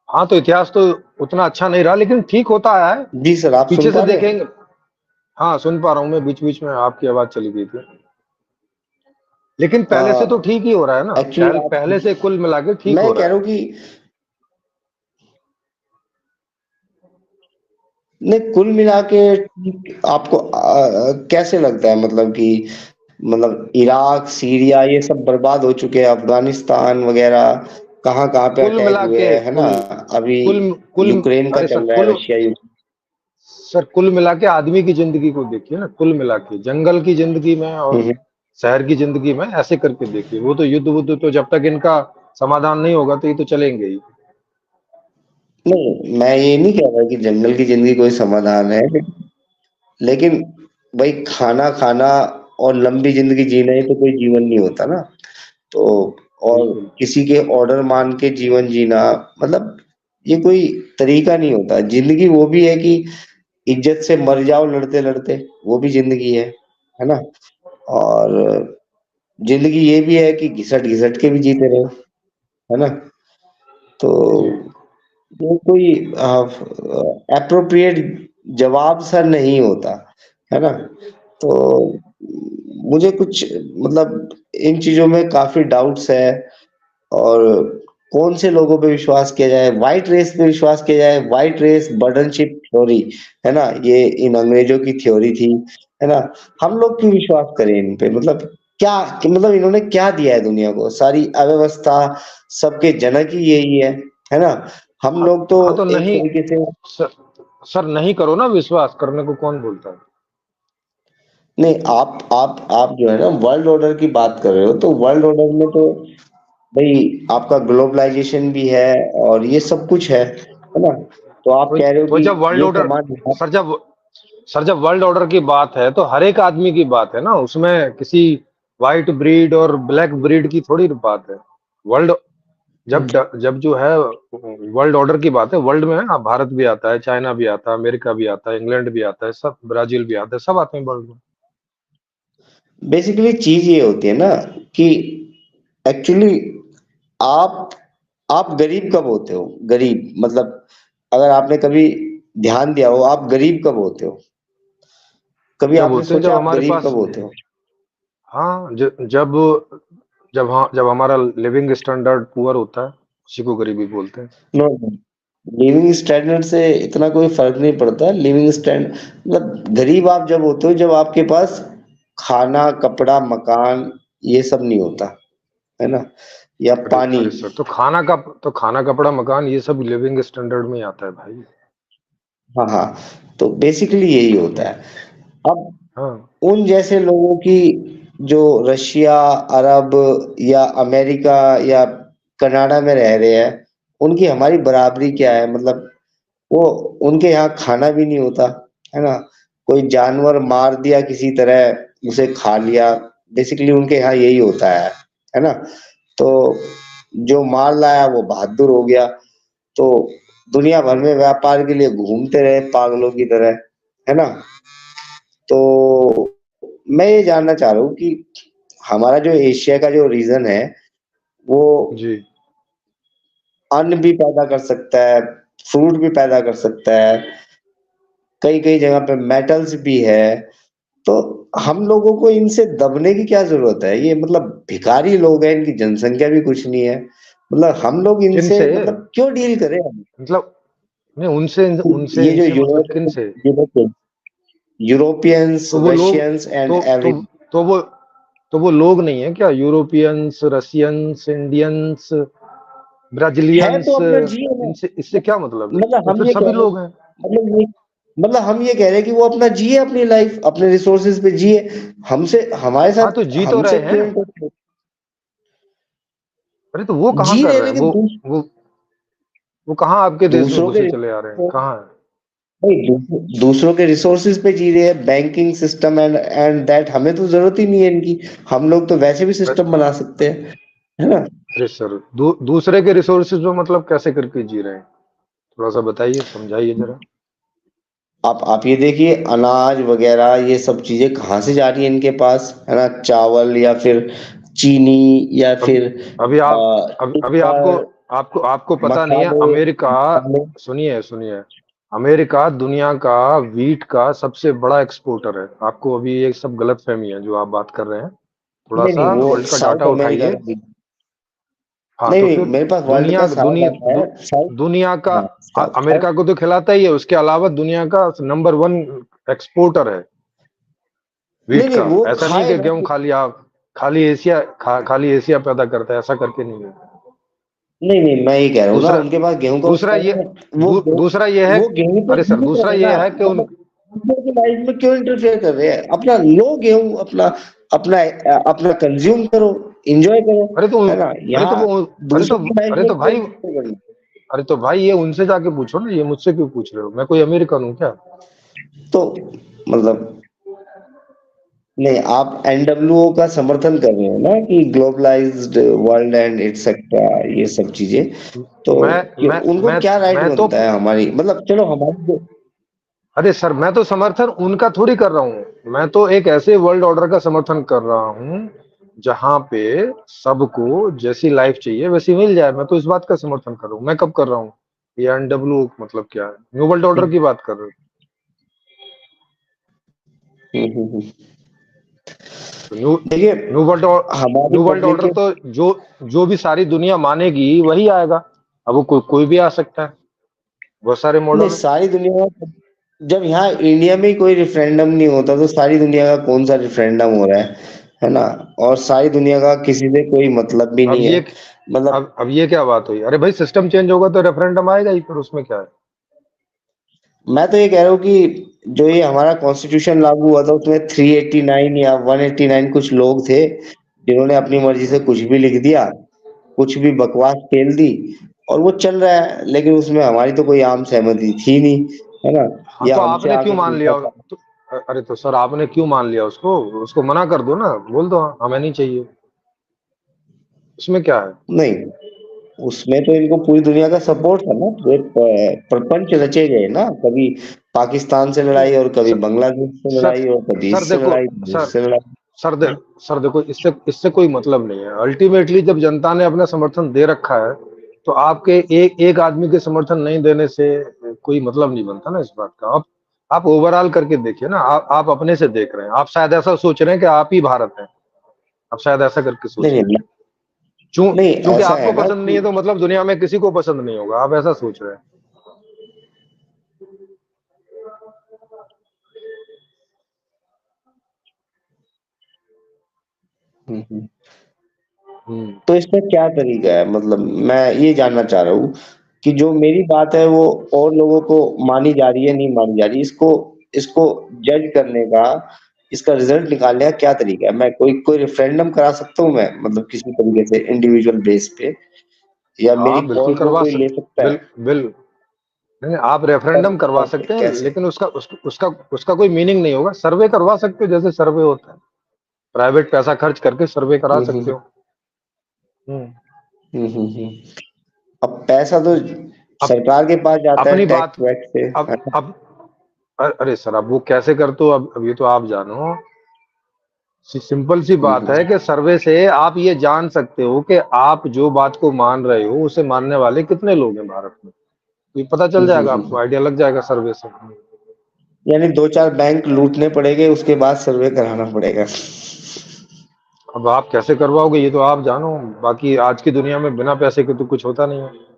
हाँ, तो इतिहास तो उतना अच्छा नहीं रहा, लेकिन ठीक होता आया है। जी सर, आप सुन पीछे से पा रहे हैं? देखेंगे। हाँ, सुन पा रहा हूँ मैं, बीच बीच में आपकी आवाज चली गई थी। लेकिन पहले से तो ठीक ही हो रहा है ना। एक्चुअली आप पहले से कुल मिला के ठीक मैं हो कह रहा रहा है। हूँ कि नहीं, कुल मिला के आपको कैसे लगता है? मतलब कि मतलब इराक, सीरिया ये सब बर्बाद हो चुके हैं, अफगानिस्तान वगैरह कहाँ कहाँ पे कुल अटैक मिला हुए के हैं, है ना? कुल अभी कुल कुल यूक्रेन का अरे सर, चल रहा है, रशिया युक्रेन। कुल मिला के आदमी की जिंदगी को देखिए ना। कुल मिला के जंगल की जिंदगी में और हम्म। शहर की जिंदगी में ऐसे करके देखिए, वो तो युद्ध वुद्ध तो जब तक इनका समाधान नहीं होगा तो ये तो चलेंगे ही। नहीं, मैं ये नहीं कह रहा कि जंगल की जिंदगी कोई समाधान है, लेकिन भाई खाना खाना और लंबी जिंदगी जीना ही तो कोई जीवन नहीं होता ना। तो और बिल्कुल किसी के ऑर्डर मान के जीवन जीना, मतलब ये कोई तरीका नहीं होता। जिंदगी वो भी है कि इज्जत से मर जाओ लड़ते लड़ते, वो भी जिंदगी है ना? और जिंदगी ये भी है कि घिसट घिसट के भी जीते रहो, है ना? तो जी। ये कोई एप्रोप्रिएट जवाब सर नहीं होता, है ना? तो मुझे कुछ मतलब इन चीजों में काफी डाउट्स है। और कौन से लोगों पे विश्वास किया जाए, व्हाइट रेस पे विश्वास किया जाए, व्हाइट रेस बर्डनशिप थ्योरी, है ना? ये इन अंग्रेजों की थ्योरी थी, है ना? हम लोग क्यों विश्वास करें इन पे? मतलब क्या कि मतलब इन्होंने क्या दिया है दुनिया को? सारी अव्यवस्था, सबके जनक ही यही है ना? हम हाँ, लोग तो हाँ तो एक नहीं तरीके से सर, सर नहीं करो ना, विश्वास करने को कौन बोलता है? नहीं, आप जो है ना वर्ल्ड ऑर्डर की बात कर रहे हो, तो वर्ल्ड ऑर्डर में तो भाई आपका ग्लोबलाइजेशन भी है और ये सब कुछ है ना? तो आप कह रहे हो तो कि जब वर्ल्ड ये ऑर्डर, कमांड, सर जब सर जब वर्ल्ड ऑर्डर की बात है तो हर एक आदमी की बात है ना, उसमें किसी व्हाइट ब्रीड और ब्लैक ब्रीड की थोड़ी बात है। वर्ल्ड जब जो है वर्ल्ड ऑर्डर की बात है, वर्ल्ड में भारत भी आता है, चाइना भी आता है, अमेरिका भी आता है, इंग्लैंड भी आता है, सब ब्राजील भी आता है, सब आते हैं वर्ल्ड में। बेसिकली चीज ये होती है ना कि एक्चुअली आप आप गरीब कब होते हो? गरीब मतलब अगर आपने कभी ध्यान दिया हो, आप गरीब कब होते हो? कभी जब आपने होते हैं सोचा जब आप हमारे गरीब पास, कब होते हो? हाँ जब जब हाँ जब हमारा लिविंग स्टैंडर्ड पुअर होता है, उसी को गरीबी बोलते हैं। नो, लिविंग स्टैंडर्ड से इतना कोई फर्क नहीं पड़ता। लिविंग स्टैंड मतलब गरीब आप जब होते हो जब आपके पास खाना, कपड़ा, मकान ये सब नहीं होता, है ना? या अरे पानी। अरे सर, तो खाना कपड़ा मकान ये सब लिविंग स्टैंडर्ड में ही आता है भाई। हाँ, हाँ। तो बेसिकली यही होता है। अब हाँ उन जैसे लोगों की जो रशिया, अरब या अमेरिका या कनाडा में रह रहे हैं, उनकी हमारी बराबरी क्या है? मतलब वो उनके यहाँ खाना भी नहीं होता, है ना? कोई जानवर मार दिया किसी तरह, उसे खा लिया, बेसिकली उनके यहाँ यही होता है ना? तो जो मार लाया वो बहादुर हो गया। तो दुनिया भर में व्यापार के लिए घूमते रहे पागलों की तरह, है ना? तो मैं ये जानना चाह रहा हूँ कि हमारा जो एशिया का जो रीजन है, वो जी। अन्न भी पैदा कर सकता है, फ्रूट भी पैदा कर सकता है, कई कई जगह पे मेटल्स भी है। तो हम लोगों को इनसे दबने की क्या जरूरत है? ये मतलब भिखारी लोग हैं, इनकी जनसंख्या भी कुछ नहीं है, मतलब हम लोग किन इनसे से मतलब क्यों डील करें हम? मतलब, नहीं उनसे उनसे ये जो इनसे मतलब किन से? यूरोपियंस, तो वो लोग रशियंस एंड तो तो एवरी तो वो तो वो लोग नहीं है क्या? यूरोपियंस, रशियंस, इंडियंस, है तो ब्राजीलियंस, अपना जिए ना। इनसे इससे क्या मतलब है? मतलब तो हम फिर ये कह सभी रहे लोग हैं। मतलब ये मतलब हम ये कह रहे हैं कि वो अपना जिए, अपनी लाइफ अपने रिसोर्सेज पे जिए। हमसे हमारे हाँ तो साथ जी तो हमसे रहे क्यों हैं। अरे तो वो कहाँ जी कर रहे, रहे हैं? लेकिन वो वो कहाँ आपके देश में दूसरों के घुसे चले आ रहे हैं? कहाँ है? नहीं, दूसरों के रिसोर्सेज पे जी रहे हैं, बैंकिंग सिस्टम एंड दैट हमें तो जरूरत ही नहीं है इनकी। हम लोग तो वैसे भी सिस्टम बना सकते हैं, है ना? अरे सर, दूसरे के रिसोर्सेज में मतलब कैसे करके जी रहे हैं? थोड़ा सा बताइए, समझाइए जरा। आप ये देखिए, अनाज वगैरह ये सब चीजें कहाँ से जा रही है इनके पास, है ना? चावल या फिर चीनी या अभी फिर अभी आप अभी आपको टिम्बर, आपको आपको पता नहीं है, मसाले, अमेरिका, मसाले। सुनिए सुनिए, अमेरिका दुनिया का वीट का सबसे बड़ा एक्सपोर्टर है। आपको अभी ये सब गलतफहमी है जो आप बात कर रहे हैं। थोड़ा नहीं नहीं, सा वो वर्ल्ड का डाटा साउथ अमेरिका उठाइए। का भी। हाँ नहीं तो नहीं, फिर मेरे पास वर्ल्ड दुनिया का सारा दुनिया डाटा दु, है, साउथ। दुनिया का हाँ, साउथ। अमेरिका को तो खिलाता ही है, उसके अलावा दुनिया का नंबर वन एक्सपोर्टर है वीट नहीं नहीं, का। वो ऐसा नहीं कि खाएगा। गेहूं खाली आप खाली एशिया पैदा करता है, ऐसा करके नहीं है। नहीं नहीं, मैं ये कह रहा हूँ ना, दूसरा उनके पास गेहूं का दूसरा ये उत्पादन है, दूसरा ये है। वो गेहूं पे अरे सर, जीवित दूसरा है ये ना। है कि उन मतलब दूसरों की लाइफ में क्यों इंटरफेयर कर रहे हैं? अपना लो गेहूं, अपना अपना अपना कंज्यूम करो, एंजॉय करो, अरे तो है ना? अरे तो यहाँ वो अरे तो दूसरों की लाइफ अरे में तो क्यों भाई इंटरफेयर करना? अरे तो भाई ये उनसे जाके पूछो ना, ये मुझसे क्यों पूछ रहे हो? मैं कोई अमेरिकन हूँ क्या? तो मतलब नहीं, आप एनडब्ल्यूओ का समर्थन कर रहे हो ना कि ग्लोबलाइज्ड वर्ल्ड एंड एटसेट्रा, ये सब चीजें। तो उनको क्या राइट मैं तो बनता है हमारी, मतलब चलो हमारी जो अरे सर, मैं तो समर्थन उनका थोड़ी कर रहा हूँ। मैं तो एक ऐसे वर्ल्ड ऑर्डर का समर्थन कर रहा हूँ जहाँ पे सबको जैसी लाइफ चाहिए वैसी मिल जाए। मैं तो इस बात का समर्थन कर रहा हूँ। मैं कब कर रहा हूँ? ये एनडब्ल्यू मतलब क्या है? न्यू वर्ल्ड ऑर्डर की बात कर रहे हो? हम्म। तो न्यू देखिए, न्यू वर्ल्ड हमारी न्यू वर्ल्ड पब्लिक ऑर्डर के तो जो जो भी सारी दुनिया मानेगी वही आएगा। अब वो कोई भी आ सकता है। बहुत सारे नहीं, मॉडल है। सारी दुनिया में, जब यहाँ इंडिया में ही कोई रेफरेंडम नहीं होता तो सारी दुनिया का कौन सा रेफरेंडम हो रहा है ना? और सारी दुनिया का किसी से कोई मतलब भी अब नहीं है। ये मतलब अब ये क्या बात हुई? अरे भाई सिस्टम चेंज होगा तो रेफरेंडम आएगा ही, फिर उसमें क्या है? मैं तो ये कह रहा हूँ कि जो ये हमारा कॉन्स्टिट्यूशन लागू हुआ था उसमें 389 या 189 कुछ लोग थे जिन्होंने अपनी मर्जी से कुछ भी लिख दिया, कुछ भी बकवास खेल दी, और वो चल रहा है, लेकिन उसमें हमारी तो कोई आम सहमति थी नहीं, है ना? हाँ या तो हमसे आपने क्यों आके मान पूछा लिया? था। तो, अरे तो सर आपने क्यों मान लिया उसको? उसको मना कर दो ना, बोल दो हमें नहीं चाहिए। इसमें क्या है? नहीं, उसमें तो इनको पूरी दुनिया का सपोर्ट था ना, ये प्रपंच रचे गए ना, कभी पाकिस्तान से तो लड़ाई और कभी सर बांग्लादेश से सर लड़ाई और कभी सर इससे देखो लड़ाई, कभी सर उससे लड़ाई। सर दे, सर देखो, इससे इससे कोई मतलब नहीं है। अल्टीमेटली जब जनता ने अपना समर्थन दे रखा है तो आपके एक एक आदमी के समर्थन नहीं देने से कोई मतलब नहीं बनता ना इस बात का। आप ओवरऑल करके देखिए ना। आप अपने से देख रहे हैं। आप शायद ऐसा सोच रहे हैं कि आप ही भारत हैं। आप शायद ऐसा करके सोच नहीं रहे हैं। नहीं क्यों? नहीं, क्योंकि ऐसा आपको है ना पसंद नहीं कि है तो मतलब दुनिया में किसी को पसंद नहीं होगा, आप ऐसा सोच रहे हैं। हम्म। हम्म। तो इसमें क्या तरीका है? मतलब मैं ये जानना चाह रहा हूँ कि जो मेरी बात है वो और लोगों को मानी जा रही है, नहीं मानी जा रही, इसको इसको जज करने का, इसका रिजल्ट निकालने का क्या तरीका है? मैं कोई रेफरेंडम करा सकता हूँ मैं, मतलब किसी तरीके से इंडिविजुअल बेस पे, या मेरी हाँ बिल्कुल कॉल को करवा कोई ले सकते। सकता है? बिल नहीं, आप पर, रेफरेंडम करवा पर सकते हैं, कैसे? लेकिन उसका कोई मीनिंग नहीं होगा। सर्वे करवा सकते हो, जैसे सर्वे होता है। प्राइवेट पैसा खर्च करके सर्वे करा सकते हम्म। हो। हम्म। हम्म। अब पैसा तो अब सरकार के पास जाता है अपनी बात, टैक्स वैक्स से, है ना? अब अरे सर अब वो कैसे करते हो? अब ये तो आप जानो। सिंपल सी बात हम्म। है कि सर्वे से आप ये जान सकते हो कि आप जो बात को मान रहे हो उसे मानने वाले कितने लोग हैं भारत में। ये पता चल जाएगा हम्म। आपको, आइडिया लग जाएगा सर्वे से। यानी दो चार बैंक लूटने पड़ेंगे, उसके बाद सर्वे कराना पड़ेगा। अब आप कैसे करवाओगे ये तो आप जानो। बाकी आज की दुनिया में बिना पैसे के तो कुछ होता नहीं है।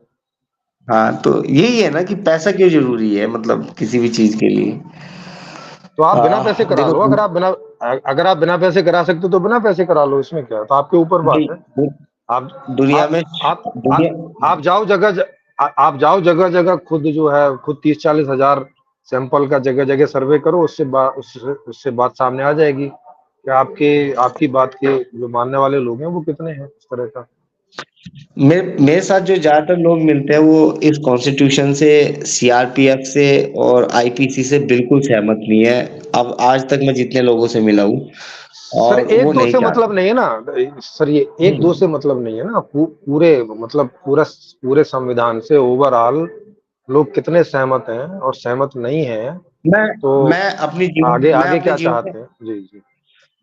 हाँ, तो यही है ना कि पैसा क्यों जरूरी है, मतलब किसी भी चीज के लिए। तो आप बिना पैसे करा देखो, लो। अगर आप बिना पैसे करा सकते हो तो बिना पैसे करा लो। इसमें क्या है? तो आपके ऊपर बात है। नहीं, आप दुनिया आप में, दुनिया, आप जाओ आप जाओ जगह जगह, खुद जो है खुद 30-40 हजार सैंपल का जगह जगह सर्वे करो। उससे बात सामने आ जाएगी कि आपकी बात के जो मानने वाले लोग हैं वो कितने हैं इस तरह का। मेरे साथ जो ज्यादातर लोग मिलते हैं वो इस कॉन्स्टिट्यूशन से, सीआरपीएफ से और आईपीसी से बिल्कुल सहमत नहीं है। अब आज तक मैं जितने लोगों से मिला हूँ, सर और वो एक दो नहीं से मतलब चाहते। नहीं है ना सर। ये एक दो हम्म। से मतलब नहीं है ना। पूरे मतलब पूरे संविधान से ओवरऑल लोग कितने सहमत हैं और सहमत नहीं हैं। मैं तो मैं अपनी जीवन आगे मैं आगे अपने क्या जीवन में चाहते हैं? जी जी।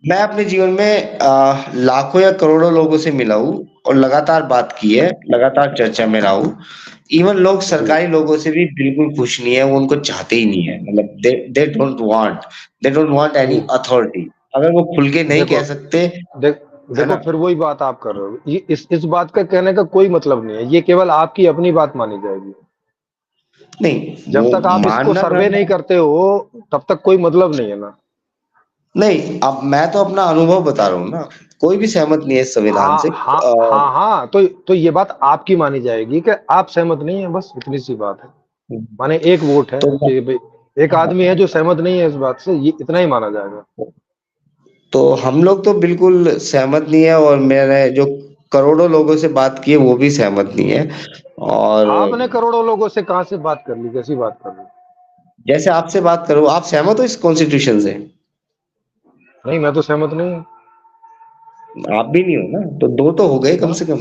मैं अपने जीवन में लाखों या करोड़ों लोगों से मिला हूँ और लगातार बात की है, लगातार चर्चा में रहा हूँ। इवन लोग जी सरकारी लोगों से भी बिल्कुल खुश नहीं है, वो उनको चाहते ही नहीं है, मतलब दे डोंट वांट एनी जी। अथॉरिटी। अगर वो खुल के नहीं देखो कह सकते, है देखो ना? फिर वही बात आप कर रहे हो। ये इस बात का कहने का कोई मतलब नहीं है। ये केवल आपकी अपनी बात मानी जाएगी। नहीं, जब वो तक आप इसको मानना ना, सर्वे नहीं करते हो तब तक कोई मतलब नहीं है ना। नहीं, अब मैं तो अपना अनुभव बता रहा हूँ ना। कोई भी सहमत नहीं है इस संविधान हाँ से। हाँ हाँ हाँ, तो ये बात आपकी मानी जाएगी कि आप सहमत नहीं है, बस इतनी सी बात है। माने एक वोट है तो कि भाई एक आदमी है जो सहमत नहीं है इस बात से, ये इतना ही माना जाएगा। तो हम लोग तो बिल्कुल सहमत नहीं है, और मैंने जो करोड़ों लोगों से बात की है वो भी सहमत नहीं है। और आपने करोड़ों लोगों से कहाँ से बात कर ली? कैसी बात कर ली? जैसे आपसे बात करूं, आप सहमत हो इस कॉन्स्टिट्यूशन से? नहीं मैं तो सहमत नहीं हूँ। आप भी नहीं हो ना, तो दो तो हो गए कम हाँ, से कम।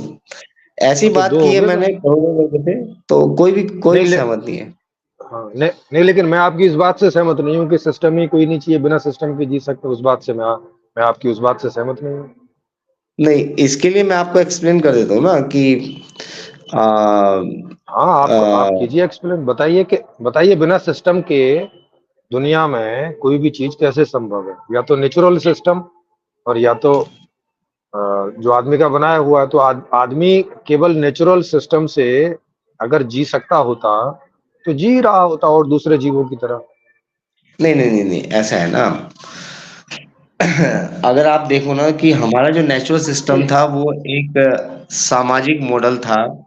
ऐसी तो बात दो की हो है गए मैंने तो। करोड़ों लोगों से, तो कोई नहीं भी ले सहमत नहीं है। हाँ, नहीं लेकिन मैं आपकी इस बात से सहमत नहीं हूँ कि सिस्टम ही कोई नहीं चाहिए, बिना सिस्टम के जी सकते। उस बात से मैं आपकी उस बात से सहमत नहीं हूँ। नहीं, इसके लिए मैं आपको एक्सप्लेन कर देता हूँ ना कि आ, हाँ, आप कीजिए एक्सप्लेन, बताइए कि बताइए बिना सिस्टम के दुनिया में कोई भी चीज कैसे संभव है? या तो नेचुरल सिस्टम, और या तो जो आदमी का बनाया हुआ है। तो आदमी केवल नेचुरल सिस्टम से अगर जी सकता होता तो जी रहा होता और दूसरे जीवों की तरह। नहीं नहीं नहीं नहीं, ऐसा है ना, अगर आप देखो ना कि हमारा जो नेचुरल सिस्टम था वो एक सामाजिक मॉडल था,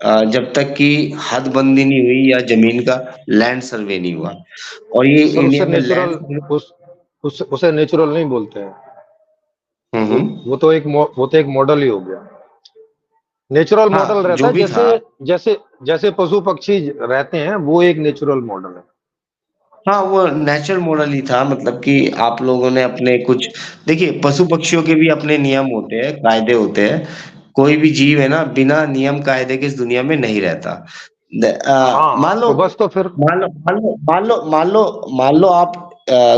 जब तक कि हदबंदी नहीं हुई या जमीन का लैंड सर्वे नहीं हुआ। और ये सर उसे इंडिया में लैंड नेचुरल, सर्वे। उसे नेचुरल नहीं बोलते हैं। हम्म। वो तो एक मॉडल ही हो गया। नेचुरल मॉडल हाँ, रहता जो है भी जैसे था। जैसे जैसे पशु पक्षी रहते हैं, वो एक नेचुरल मॉडल है। हाँ, वो नेचुरल मॉडल ही था, मतलब कि आप लोगों ने अपने कुछ, देखिए पशु पक्षियों के भी अपने नियम होते हैं, कायदे होते हैं। कोई भी जीव है ना, बिना नियम कायदे के इस दुनिया में नहीं रहता। मान हाँ, लो तो बस तो फिर मान लो आप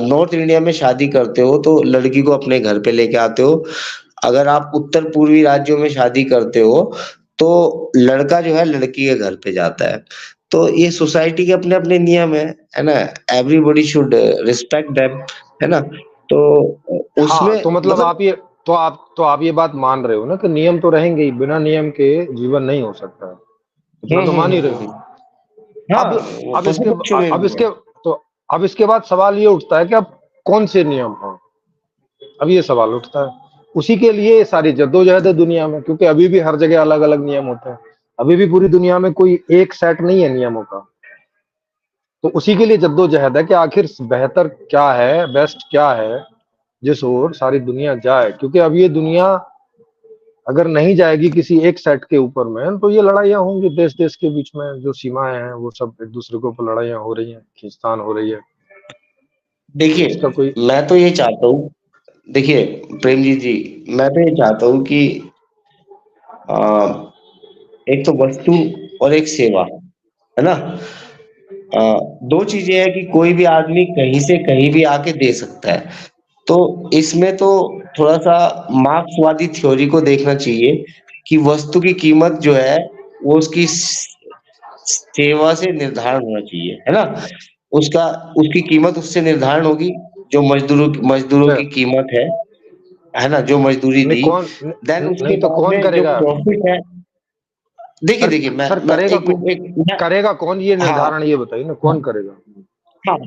नॉर्थ इंडिया में शादी करते हो तो लड़की को अपने घर पे लेके आते हो। अगर आप उत्तर पूर्वी राज्यों में शादी करते हो तो लड़का जो है लड़की के घर पे जाता है। तो ये सोसाइटी के अपने अपने नियम है ना। एवरीबॉडी शुड रिस्पेक्ट देम, है ना। तो उसमें हाँ, तो मतलब मतलब, आप ये बात मान रहे हो ना कि नियम तो रहेंगे ही, बिना नियम के जीवन नहीं हो सकता है। इतना तो मान ही रहे हो। हम्म। हाँ, अब वो अब पशु इसके पक्षियों में अब भी है। इसके तो अब इसके बाद सवाल ये उठता है कि अब कौन से नियम हैं? अब ये सवाल उठता है। उसी के लिए ये सारी जद्दोजहद है दुनिया में, क्योंकि अभी भी हर जगह अलग अलग नियम होते हैं। अभी भी पूरी दुनिया में कोई एक सेट नहीं है नियमों का। तो उसी के लिए जद्दोजहद है कि आखिर बेहतर क्या है, बेस्ट क्या है, जिस ओर सारी दुनिया जाए। क्योंकि अब ये दुनिया अगर नहीं जाएगी किसी एक सेट के ऊपर में, तो ये लड़ाइयाँ होंगी देश देश के बीच में। जो सीमाएं हैं वो सब एक दूसरे के ऊपर लड़ाइयाँ हो रही हैं, खींचतान हो रही है। देखिए, इसका कोई मैं तो ये चाहता हूँ, देखिए प्रेमजीत जी, मैं तो ये चाहता हूँ कि आ, एक तो वस्तु और एक सेवा, है ना। अ, दो चीजें हैं कि कोई भी आदमी कहीं से कहीं भी आके दे सकता है। तो इसमें तो थोड़ा सा मार्क्सवादी थ्योरी को देखना चाहिए कि वस्तु की कीमत जो है वो उसकी सेवा से निर्धारण होना चाहिए, है ना। उसका उसकी कीमत उससे निर्धारण होगी जो मजदूरों नहीं, की कीमत है ना, जो मजदूरी दी। देन नहीं उसके तो बाद कौन में जो करेगा? प्रॉफिट है, देखिए सर देखिए, सर मैं करेगा एक कौन? मिनट, एक करेगा कौन ये हाँ निर्धारण, ये बताइए ना, हाँ कौन करेगा? हाँ,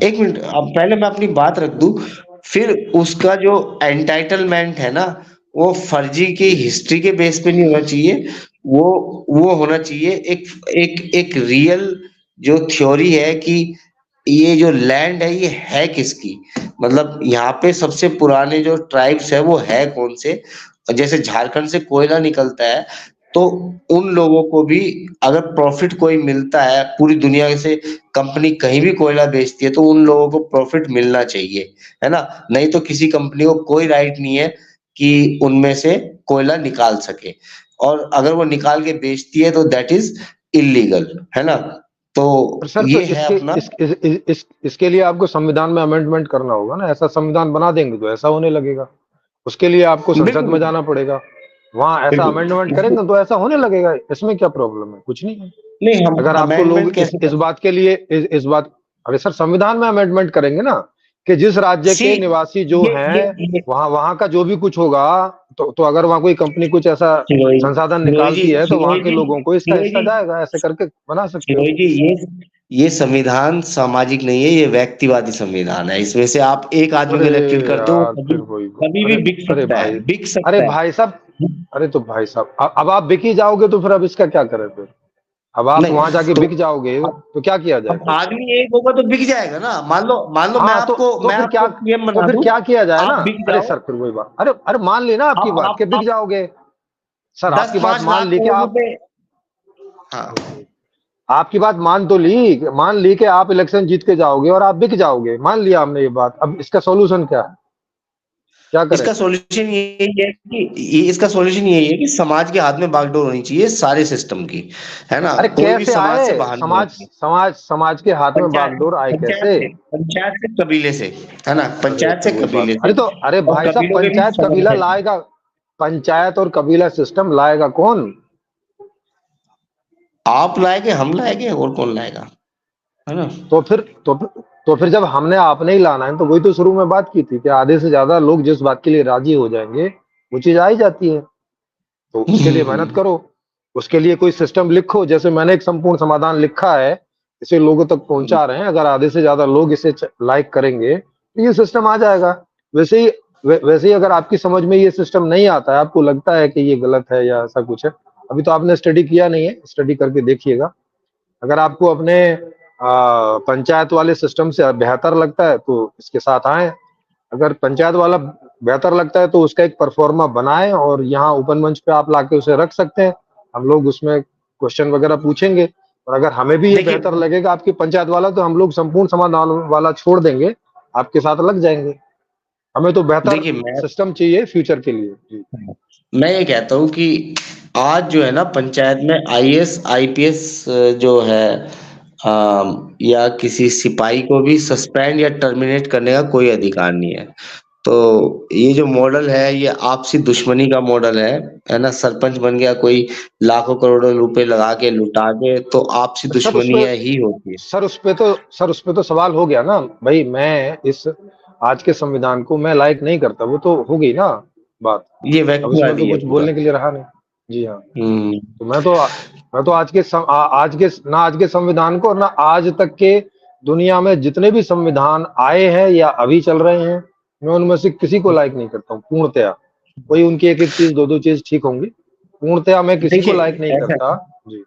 एक मिनट, अब पहले मैं अपनी बात रख दूं। फिर उसका जो एंटाइटलमेंट है ना, वो फर्जी की हिस्ट्री के बेस पे नहीं होना चाहिए। वो वो होना चाहिए एक एक एक रियल जो थ्योरी है कि ये जो लैंड है ये है किसकी। मतलब यहाँ पे सबसे पुराने जो ट्राइब्स है वो है कौन से। जैसे झारखंड से कोयला निकलता है, तो उन लोगों को भी अगर प्रॉफिट कोई मिलता है, पूरी दुनिया से कंपनी कहीं भी कोयला बेचती है तो उन लोगों को प्रॉफिट मिलना चाहिए, है ना। नहीं तो किसी कंपनी को कोई राइट नहीं है कि उनमें से कोयला निकाल सके। और अगर वो निकाल के बेचती है तो दैट इज इलीगल, है ना। तो पर सर तो ये है अपना। इसके लिए आपको संविधान में अमेंडमेंट करना होगा ना। ऐसा संविधान बना देंगे तो ऐसा होने लगेगा। उसके लिए आपको संसद में बिल्कुल जाना पड़ेगा। वहां ऐसा बिल्कुल अमेंडमेंट उसको, करेंगे तो ऐसा होने लगेगा। इसमें क्या प्रॉब्लम है? कुछ नहीं है। नहीं हम अगर आपको लोग अमेंडमेंट कैसे इस कर, बात के लिए इस बात, अरे सर संविधान में अमेंडमेंट करेंगे ना कि जिस राज्य सी के निवासी जो हैं, ये वहां वहां का जो भी कुछ होगा, तो अगर वहां कोई कंपनी कुछ ऐसा शिरोई संसाधन शिरोई जी निकालती है तो वहां शिरोई के जी लोगों को इसका शिरोई हिस्सा जी जाएगा। ऐसे करके बना सकते हो। शिरोई जी, ये संविधान सामाजिक नहीं है, ये व्यक्तिवादी संविधान है। इसमें से आप एक आदमी को अरे इलेक्टेड करते हो, वो यार, कभी फिर वही कभी भी अरे बिक अरे सकता भाई, है, बिक अरे सकता है। भाई साहब, अरे तो भाई साहब, अब आप बिक ही जाओगे तो फिर अब इसका क्या करें फिर? अब आप नहीं वहां जाके तो बिक जाओगे तो क्या किया जाए अब फिर? आदमी एक होगा तो बिक जाएगा ना। मान लो हाँ, मैं आपको पीएम तो बना फिर दूं, क्या किया जाए ना? आप बिक अरे जाओ। सर फिर वही बात, अरे अरे मान ली ना आपकी अब बात कि बिक आप जाओगे। सर दस आपकी बात पांच मान लाख ली कि करोड़ आप, रुपए हाँ, आपकी बात मान ली कि आप इलेक्शन जीत के जाओगे और आप बिक जाओगे। मान लिया हमने ये बात। अब इसका सोल्यूशन क्या है? क्या करें? इसका सॉल्यूशन यही है कि इसका सॉल्यूशन यही है कि समाज के हाथ में बागडोर होनी चाहिए सारे सिस्टम की, है ना। अरे कोई भी कैसे समाज आए? से बाहर नहीं होना चाहिए। समाज के हाथ में बागडोर आए कैसे? पंचायत से कबीले से, है ना, अरे पंचायत फिर से वही बात, कबीले से। अरे और भाई साहब, कबीलों के बीच पंचायत समझ कबीला है। लाएगा। पंचायत और कबीला सिस्टम लाएगा कौन? आप लाएंगे, हम लाएंगे, और कौन लाएगा, है ना? तो फिर तो तो फिर जब हमने आपने ही लाना है, तो वही तो शुरू में बात की थी कि आधे से ज्यादा लोग जिस बात के लिए राजी हो जाएंगे वो चीज आ ही जाती है। तो उसके लिए मेहनत हम्म, करो, उसके लिए कोई सिस्टम लिखो, जैसे मैंने एक संपूर्ण समाधान लिखा है, इसे लोगों तक पहुंचा रहे हैं। अगर आधे से ज्यादा लोग इसे लाइक करेंगे तो ये सिस्टम आ जाएगा। वैसे ही वैसे ही अगर आपकी समझ में ये सिस्टम नहीं आता है, आपको लगता है कि ये गलत है या ऐसा कुछ है, अभी तो आपने स्टडी किया नहीं है, स्टडी करके देखिएगा। अगर आपको अपने पंचायत वाले सिस्टम से बेहतर लगता है तो इसके साथ आए। अगर पंचायत वाला बेहतर लगता है तो उसका एक परफॉर्मा बनाएं और यहाँ ओपन मंच पे आप लाके उसे रख सकते हैं। हम लोग उसमें क्वेश्चन वगैरह पूछेंगे, और अगर हमें भी ये देखिए बेहतर लगेगा आपकी पंचायत वाला, तो हम लोग संपूर्ण समाधान वाला छोड़ देंगे, आपके साथ लग जाएंगे। हमें तो बेहतर देखिए मैं सिस्टम चाहिए फ्यूचर के लिए जी। मैं ये कहता हूँ कि आज जो है ना, पंचायत में आईएएस आईपीएस जो है, या किसी सिपाही को भी सस्पेंड या टर्मिनेट करने का कोई अधिकार नहीं है। तो ये जो मॉडल है, ये आपसी दुश्मनी का मॉडल है ना? सरपंच बन गया कोई, लाखों करोड़ों रुपए लगा के लुटा के, तो आपसी सर उस पे दुश्मनियां ही होती है। सर उस पे तो सवाल हो गया ना भाई। मैं इस आज के संविधान को मैं लाइक नहीं करता, वो तो हो गई ना बात। ये अब इसमें तो व्यक्तिवादी है कुछ पूरा। बोलने के लिए रहा नहीं। जी हाँ। हम्म। तो मैं तो आज के ना आज के संविधान को और ना आज तक के दुनिया में जितने भी संविधान आए हैं या अभी चल रहे हैं, मैं उनमें से किसी को लाइक नहीं करता हूँ पूर्णतया। कोई उनकी एक एक चीज, दो दो चीज ठीक होंगी, पूर्णतया मैं किसी को लाइक देखिए नहीं ऐसा करता। है, जी।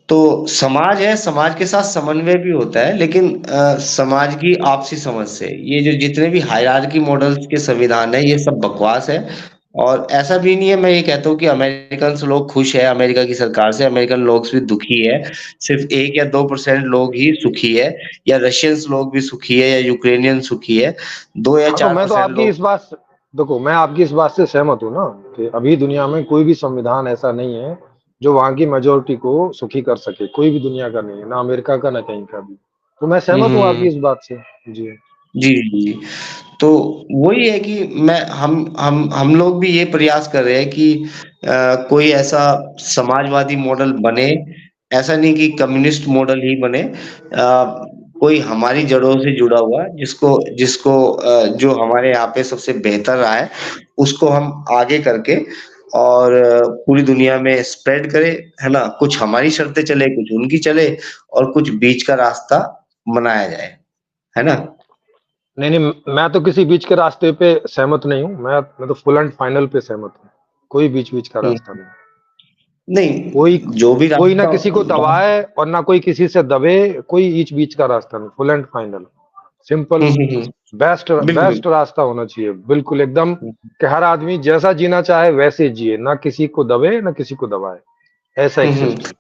तो समाज है, समाज के साथ समन्वय भी होता है, लेकिन समाज की आपसी समझ से ये जो जितने भी हायरार्की मॉडल्स के संविधान है, ये सब बकवास है। और ऐसा भी नहीं है, मैं ये कहता हूँ कि अमेरिकन से लोग खुश है अमेरिका की सरकार से, अमेरिकन लोग भी दुखी है। सिर्फ 1 या 2% लोग ही सुखी है, या रशियंस लोग भी सुखी है, या यूक्रेनियन सुखी है। दो या हाँ, तो चार मैं तो परसेंट आपकी लोग। इस बात से देखो, मैं आपकी इस बात से सहमत हूँ ना कि अभी दुनिया में कोई भी संविधान ऐसा नहीं है जो वहां की मेजोरिटी को सुखी कर सके। कोई भी दुनिया का नहीं है, ना अमेरिका का ना कहीं का भी। तो मैं सहमत हूँ आपकी हम्म। इस बात से। जी। जी, जी, जी। तो वही है कि मैं हम लोग भी ये प्रयास कर रहे हैं कि कोई ऐसा समाजवादी मॉडल बने। ऐसा नहीं कि कम्युनिस्ट मॉडल ही बने। कोई हमारी जड़ों से जुड़ा हुआ, जिसको जिसको जो हमारे यहाँ पे सबसे बेहतर रहा है, उसको हम आगे करके और पूरी दुनिया में स्प्रेड करें, है ना? कुछ हमारी शर्तें चले, कुछ उनकी चले, और कुछ बीच का रास्ता बनाया जाए, है ना? नहीं नहीं, मैं तो किसी बीच के रास्ते पे सहमत नहीं हूँ। मैं तो फुल एंड फाइनल पे सहमत हूँ। कोई बीच बीच का हुँ। रास्ता नहीं। कोई नहीं, जो भी कोई ना रास्ता किसी को दबाए और ना कोई किसी से दबे। कोई बीच बीच का रास्ता नहीं, full and final, simple, hmm, hmm, hmm. Best बिल्कुल, बेस्ट बिल्कुल। रास्ता होना चाहिए, बिल्कुल एकदम, हुँ, कि हर आदमी जैसा जीना चाहे वैसे जिए, ना किसी को दबे ना किसी को दबाए। ऐसा हुँ, एक हुँ। सिस्टम।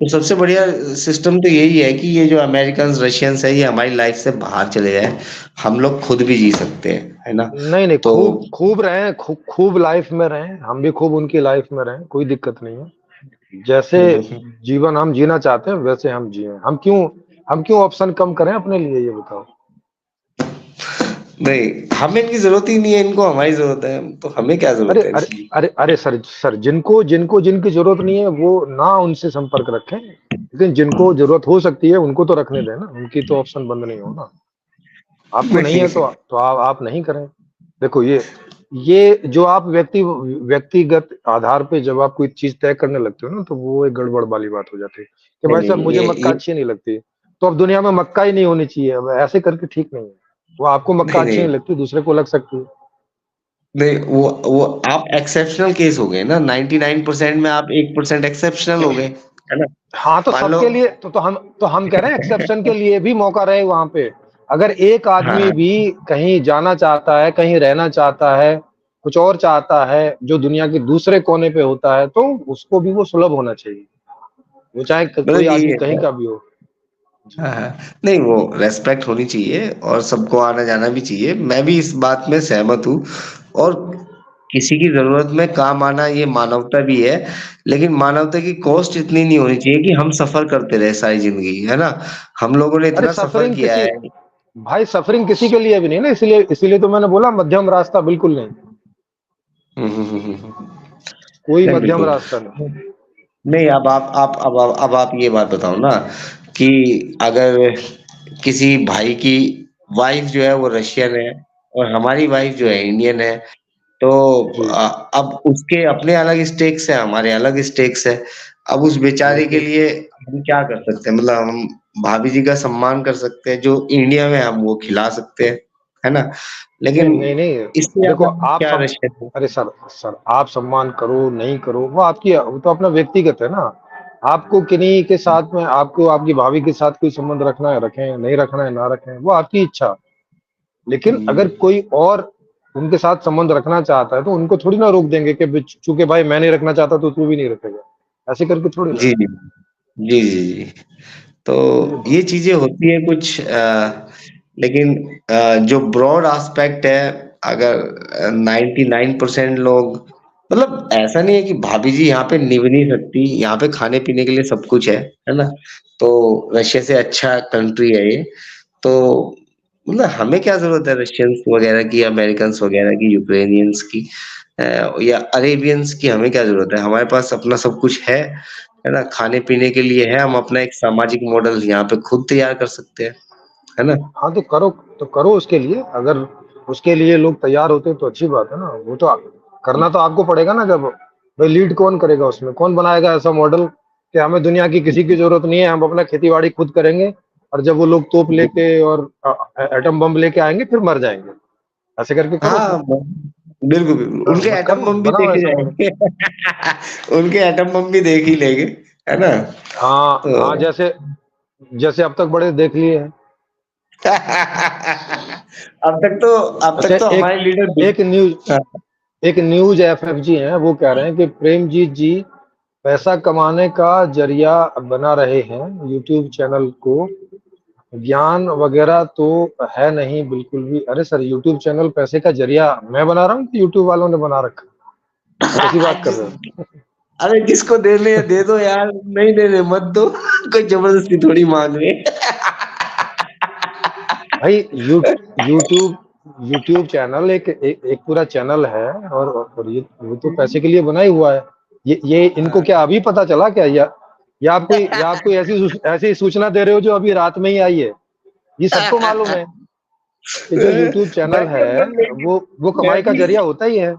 तो सबसे बढ़िया सिस्टम तो यही है कि ये जो अमेरिकन्स, रशियंस है, ये हमारी लाइफ से बाहर चले जाएँ। हम लोग खुद भी जी सकते हैं, है ना? नहीं नहीं, तो खूब खूब रहें, खूब लाइफ में रहें, हम भी खूब उनकी लाइफ में रहें, कोई दिक्कत नहीं है। जैसे हुँ, हुँ। जीवन हम जीना चाहते हैं वैसे हम जिए। हम क्यों ऑप्शन कम करें अपने लिए, ये बताओ। नहीं, हमें इनकी ज़रूरत ही नहीं है, इनको हमारी ज़रूरत है, तो हमें क्या अरे ज़रूरत है अरे इनकी? अरे सर, जिनको जिनकी जरूरत नहीं है वो ना उनसे संपर्क रखें, लेकिन जिनको जरूरत हो सकती है उनको तो रखने दें ना, उनकी तो ऑप्शन बंद नहीं हो ना। आपको नहीं है नहीं, तो आप नहीं करें। देखो, ये जो आप व्यक्तिगत आधार पे जब आप कोई चीज तय करने लगते हो ना, तो वो एक गड़बड़ वाली बात हो जाती है कि नहीं, भाई साहब नहीं, मुझे मक्का ये अच्छी नहीं लगती, तो अब दुनिया में मक्का ही नहीं होनी चाहिए। अब ऐसे करके ठीक नहीं है। वो आपको मक्का नहीं, अच्छी नहीं, नहीं लगती, दूसरे को लग सकती है। नहीं, वो आप एक्सेप्शनल केस हो गए ना, 99% में आप 1% एक्सेप्शनल हो गए, है ना? हाँ, तो मान लो। सबके लिए तो हम कह रहे हैं एक्सेप्शन के लिए भी मौका रहे वहां पे। अगर एक आदमी हाँ, भी कहीं जाना चाहता है, कहीं रहना चाहता है, कुछ और चाहता है जो दुनिया के दूसरे कोने पे होता है, तो उसको भी वो सुलभ होना चाहिए, वो चाहे कोई मतलब यही आदमी कहीं है। का भी हो। जी। हाँ, हाँ। नहीं, वो रेस्पेक्ट होनी चाहिए और सबको आना जाना भी चाहिए। मैं भी इस बात में सहमत हूँ। और किसी की ज़रूरत में काम आना, ये मानवता भी है। लेकिन मानवता की कॉस्ट इतनी नहीं होनी चाहिए कि हम सफ़र करते रहे सारी ज़िंदगी, है ना? हम लोगों ने अरे इतना सफ़र सफरिंग किया किसी है। भाई सफरिंग किसी के लिए भी नहीं ना, इसलिए इसीलिए तो मैंने बोला मध्यम रास्ता बिल्कुल नहीं। कोई नहीं मध्यम बिल्कुल। रास्ता नहीं। नहीं, अब आप ये बात बताओ ना कि अगर किसी भाई की वाइफ जो है वो रशियन है और हमारी वाइफ जो है इंडियन है, तो जी अब उसके अपने अलग स्टेक्स है, हमारे अलग स्टेक्स है। अब उस बेचारे के बिल्कुल। लिए हम क्या कर सकते हैं? मतलब हम भाभी जी का सम्मान कर सकते हैं, जो इंडिया में हम वो खिला सकते हैं, है ना? नहीं लेकिन नहीं नहीं, इससे देखो ज्यादा आप क्या सब, रशियन है? अरे सर सर आप सम्मान करो नहीं करो वो आपकी, वो तो अपना व्यक्तिगत है ना। आपको किन्हीं के साथ में, आपको आपकी भाभी के साथ कोई संबंध रखना है रखें, नहीं रखना है ना रखें, वो आपकी इच्छा। लेकिन अगर हम्म, कोई और उनके साथ संबंध रखना चाहता है तो उनको थोड़ी ना रोक देंगे कि चूंकि भाई मैं नहीं रखना चाहता तो तू भी नहीं रखेगा, ऐसे करके थोड़ी ना। जी जी जी जी जी। तो ये ये बात। चीजें होती है कुछ, लेकिन जो ब्रॉड एस्पेक्ट है, अगर 99% लोग, मतलब ऐसा नहीं है कि भाभी जी यहाँ पे निभ नहीं सकती, यहाँ पे खाने पीने के लिए सब कुछ है ना? तो रशिया से अच्छा कंट्री है ये। तो मतलब हमें क्या जरूरत है रशियंस वगैरह की, अमेरिकन्स वगैरह की, यूक्रेनियंस की, या अरेबियंस की? हमें क्या जरूरत है? हमारे पास अपना सब कुछ है ना? खाने पीने के लिए है, हम अपना एक सामाजिक मॉडल यहाँ पे खुद तैयार कर सकते हैं, है ना? हाँ तो करो उसके लिए, अगर उसके लिए लोग तैयार होते हैं तो अच्छी बात है ना। वो तो करना तो आपको पड़ेगा ना। जब भाई लीड कौन करेगा उसमें, कौन बनाएगा ऐसा मॉडल कि हमें दुनिया की किसी की जरूरत नहीं है, हम अपना खेती बाड़ी खुद करेंगे, और जब वो लोग तोप लेके और एटम बम लेके आएंगे फिर मर जाएंगे। ऐसे करके करो फिर। हाँ, बिल्कुल बिल्कुल, उनके एटम करो, बम भी बनाओ देखे ऐसा मॉडल। जाएंगे। उनके एटम बम भी देख ही लेंगे, है ना? हाँ हाँ, तो जैसे जैसे अब तक बड़े देख लिए हैं। अब अच्छा तक तो एक हमारे लीडर एक न्यूज एक न्यूज एफएफजी हैं, वो कह रहे हैं कि प्रेमजीत जी पैसा कमाने का जरिया बना रहे हैं यूट्यूब चैनल को, ज्ञान वगैरह तो है नहीं बिल्कुल भी। अरे सर, यूट्यूब चैनल पैसे का जरिया मैं बना रहा हूँ कि यूट्यूब वालों ने बना रखा? कैसी बात कर जिस रहे हो? अरे जिसको देने है दे दो यार, नहीं देने मत दो। कोई जबरदस्ती थोड़ी मांग रहे। भाई यूट्यूब यूट्यूब चैनल एक पूरा चैनल है, और ये तो पैसे के लिए बना ही हुआ है। ये इनको क्या अभी पता चला क्या? या आप कोई ऐसी सूचना दे रहे हो जो अभी रात में ही आई है? ये सबको मालूम है कि जो यूट्यूब चैनल भाई है नंबर वो मैं कमाई का भी जरिया होता ही है।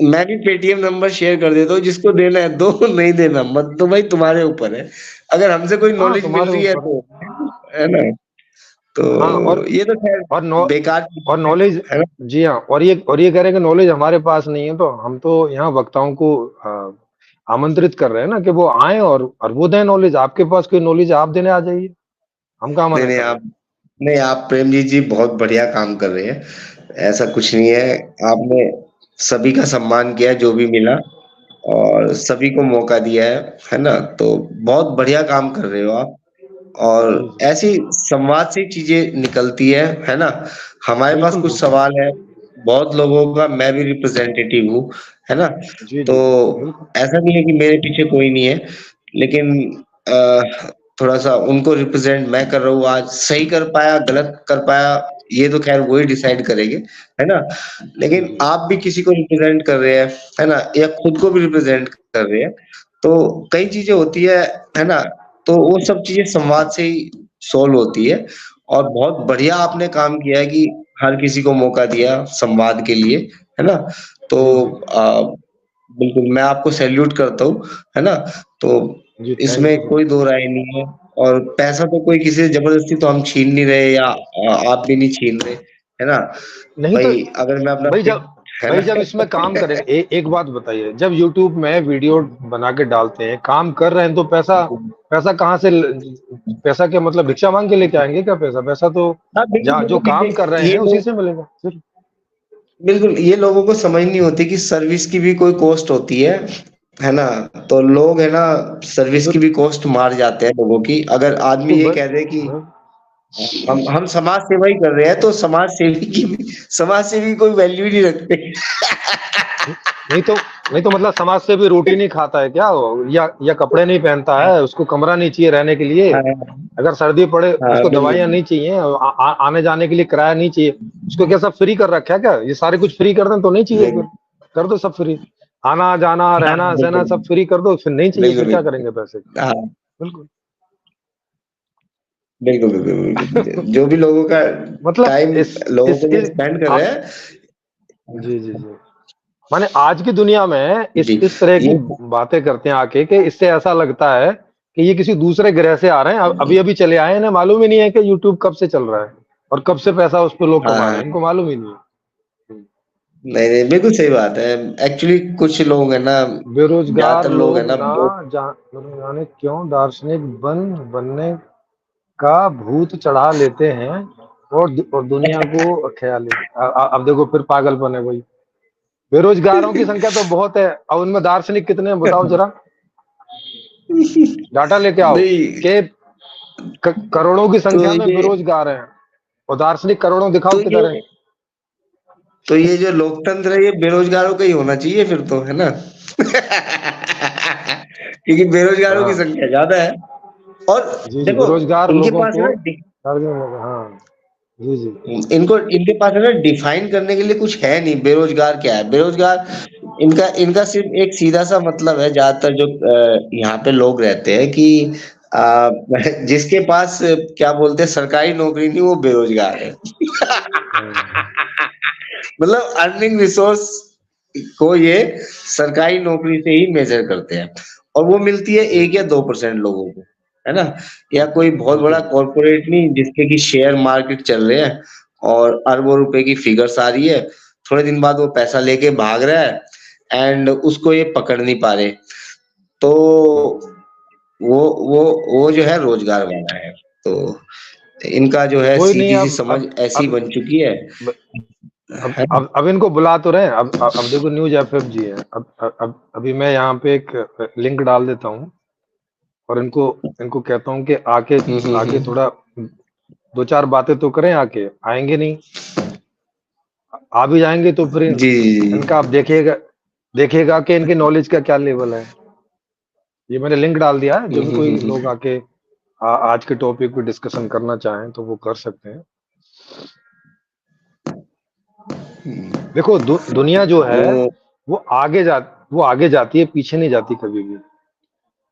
मैं भी पेटीएम नंबर शेयर कर देता हूँ, जिसको देना है दो, नहीं देना मत दो, भाई तुम्हारे ऊपर है। अगर हमसे कोई हाँ नॉलेज मिल तुम्हारे रही है ऊपर। तो, है ना? हाँ तो ये तो खैर और नो बेकार और चीज़ नॉलेज, है ना? जी हाँ, और ये कह रहे हैं कि नॉलेज हमारे पास नहीं है, तो हम तो यहाँ वक्ताओं को आमंत्रित कर रहे हैं ना कि वो आए और वो दें नॉलेज। आपके पास कोई नॉलेज आप देने आ जाइए, हम कहाँ नहीं मना नहीं कर रहे आप हैं। नहीं आप प्रेमजीत जी बहुत बढ़िया काम कर रहे हैं। ऐसा कुछ नहीं है, आपने सभी का सम्मान किया जो भी मिला, और सभी को मौका दिया है ना? तो बहुत बढ़िया काम कर रहे हो आप। जी और जी, ऐसी संवाद से चीजें निकलती है ना? हमारे पास बिल्कुल कुछ बिल्कुल। सवाल है, बहुत लोगों का मैं भी रिप्रेजेंटेटिव हूँ, है ना? जी तो जी बिल्कुल। ऐसा नहीं है कि मेरे पीछे कोई नहीं है, लेकिन थोड़ा सा उनको रिप्रेजेंट मैं कर रहा हूँ आज। सही कर पाया गलत कर पाया ये तो खैर वही डिसाइड करेंगे, है ना? जी लेकिन जी आप भी किसी को रिप्रेजेंट कर रहे हैं, है ना? या खुद को भी रिप्रेजेंट कर रहे हैं, तो कई चीजें होती है ना? तो वो सब चीजें संवाद से ही सॉल्व होती है। और बहुत बढ़िया आपने काम किया है कि हर किसी को मौका दिया संवाद के लिए, है ना? तो जी जी बिल्कुल मैं आपको सैल्यूट करता हूँ, है ना? तो जी, इसमें थैंक यू कोई दो राय नहीं है। और पैसा तो कोई किसी से जबरदस्ती तो हम छीन नहीं रहे, या आप भी नहीं छीन रहे, है ना? नहीं तो। भाई अगर मैं अपना भाई जब है भाई ना? जब इसमें काम करेंगे, एक बात बताइए, जब यूट्यूब में वीडियो बना के डालते हैं, काम कर रहे हैं, तो पैसा पैसा कहाँ से पैसा क्या मतलब भिक्षा मांग के लेके आएंगे क्या? पैसा पैसा तो हाँ बिल्कुल जहाँ जो बिल्कुल, काम कर रहे देखिए हैं उसी से मिलेगा फिर। बिल्कुल ये लोगों को समझ नहीं होती कि सर्विस की भी कोई कॉस्ट होती है ना? तो लोग है ना, सर्विस की बिल- भी कॉस्ट मार जाते हैं लोगों की। अगर आदमी बिल्कुल ये भाई कह दे कि भाई। हम समाज सेवा ही कर रहे हैं, तो समाज सेवी कोई वैल्यू ही नहीं रखते। नहीं तो नहीं तो मतलब समाज से भी रोटी नहीं खाता है क्या वो? या कपड़े नहीं पहनता है, उसको कमरा नहीं चाहिए रहने के लिए? हाँ अगर सर्दी पड़े हाँ उसको दवाइयाँ बिल्कुल। नहीं चाहिए, आने जाने के लिए किराया नहीं चाहिए, उसको क्या सब फ्री कर रखा है क्या? ये सारे कुछ फ्री कर दें तो नहीं चाहिए नहीं फिर। कर दो सब फ्री, आना जाना हाँ, रहना सहना बिल्कुल सब फ्री कर दो, फिर नहीं चाहिए बिल्कुल फिर क्या बिल्कुल। करेंगे पैसे के? हाँ बिल्कुल। बिल्कुल बिल्कुल बिल्कुल। जो भी लोगों का मतलब टाइम लोगों इस के लिए स्पेंड कर आ, रहे हैं। जी जी जी, माने आज की दुनिया में जी इस तरह की ये बातें करते हैं आके कि इससे ऐसा लगता है कि ये किसी दूसरे ग्रह से आ रहे हैं, अभी अभी चले आए हैं, इन्हें मालूम ही नहीं है कि यूट्यूब कब से चल रहा है और कब से पैसा उस पर लोग कमा रहे हाँ हैं, इनको मालूम ही नहीं है। नहीं नहीं बिल्कुल सही बात है। एक्चुअली कुछ लोग हैं ना, बेरोजगार ज्यादातर लोग हैं लोग ना ना जाने क्यों दार्शनिक बनने का भूत चढ़ा लेते हैं और दुनिया को ख्याल अब देखो फिर पागलपन है भाई। बेरोजगारों की संख्या तो बहुत है, अब उनमें दार्शनिक कितने हैं बताओ जरा, डाटा लेके आओ नहीं कि करोड़ों की तो संख्या में ये बेरोजगार हैं और दार्शनिक करोड़ों, दिखाओ तो ये किधर है। तो ये जो लोकतंत्र है ये बेरोजगारों का ही होना चाहिए फिर तो, है ना? क्योंकि बेरोजगारों की हाँ संख्या ज्यादा है। और जी जी, देखो बेरोजगार इनके लोगों पास है को ना हाँ जी जी। इनको इनके पास है ना डिफाइन करने के लिए कुछ है नहीं, बेरोजगार क्या है। बेरोजगार इनका इनका सिर्फ एक सीधा सा मतलब है, ज्यादातर जो यहाँ पे लोग रहते हैं कि अ, जिसके पास क्या बोलते हैं सरकारी नौकरी नहीं वो बेरोजगार है। हम्म, मतलब अर्निंग रिसोर्स को ये सरकारी नौकरी से ही मेजर करते हैं, और वो मिलती है जी 1 या 2% लोगों को, है ना? या कोई बहुत बड़ा बिल्कुल। कॉर्पोरेट नहीं जिसके की शेयर मार्केट चल रहे हैं और अरबों रुपए की फिगर्स आ रही है, थोड़े दिन बाद वो पैसा लेके भाग रहा है एंड उसको ये पकड़ नहीं पा रहे। तो वो वो जो है रोजगार वाला है। तो इनका जो है कोई नहीं, सीधी सी समझ ऐसी अब बन चुकी है। है ना? अब इनको बुला तो रहे हैं, अब देखो न्यूज एफएफ जी है, अब अभी मैं यहाँ पे एक लिंक डाल देता हूँ और इनको इनको कहता हूँ कि आके आके हम्म। थोड़ा दो चार बातें तो करें, आके आएंगे नहीं, आ भी जाएंगे तो फिर जी जी जी। इनका आप देखिएगा, देखिएगा कि इनके नॉलेज का क्या लेवल है। ये मैंने लिंक डाल दिया है, जो भी कोई लोग हम्म। आके आज के टॉपिक पे डिस्कशन करना चाहें तो वो कर सकते हैं। देखो दुनिया जो है वो वो वो आगे जाती है, पीछे नहीं जाती कभी भी।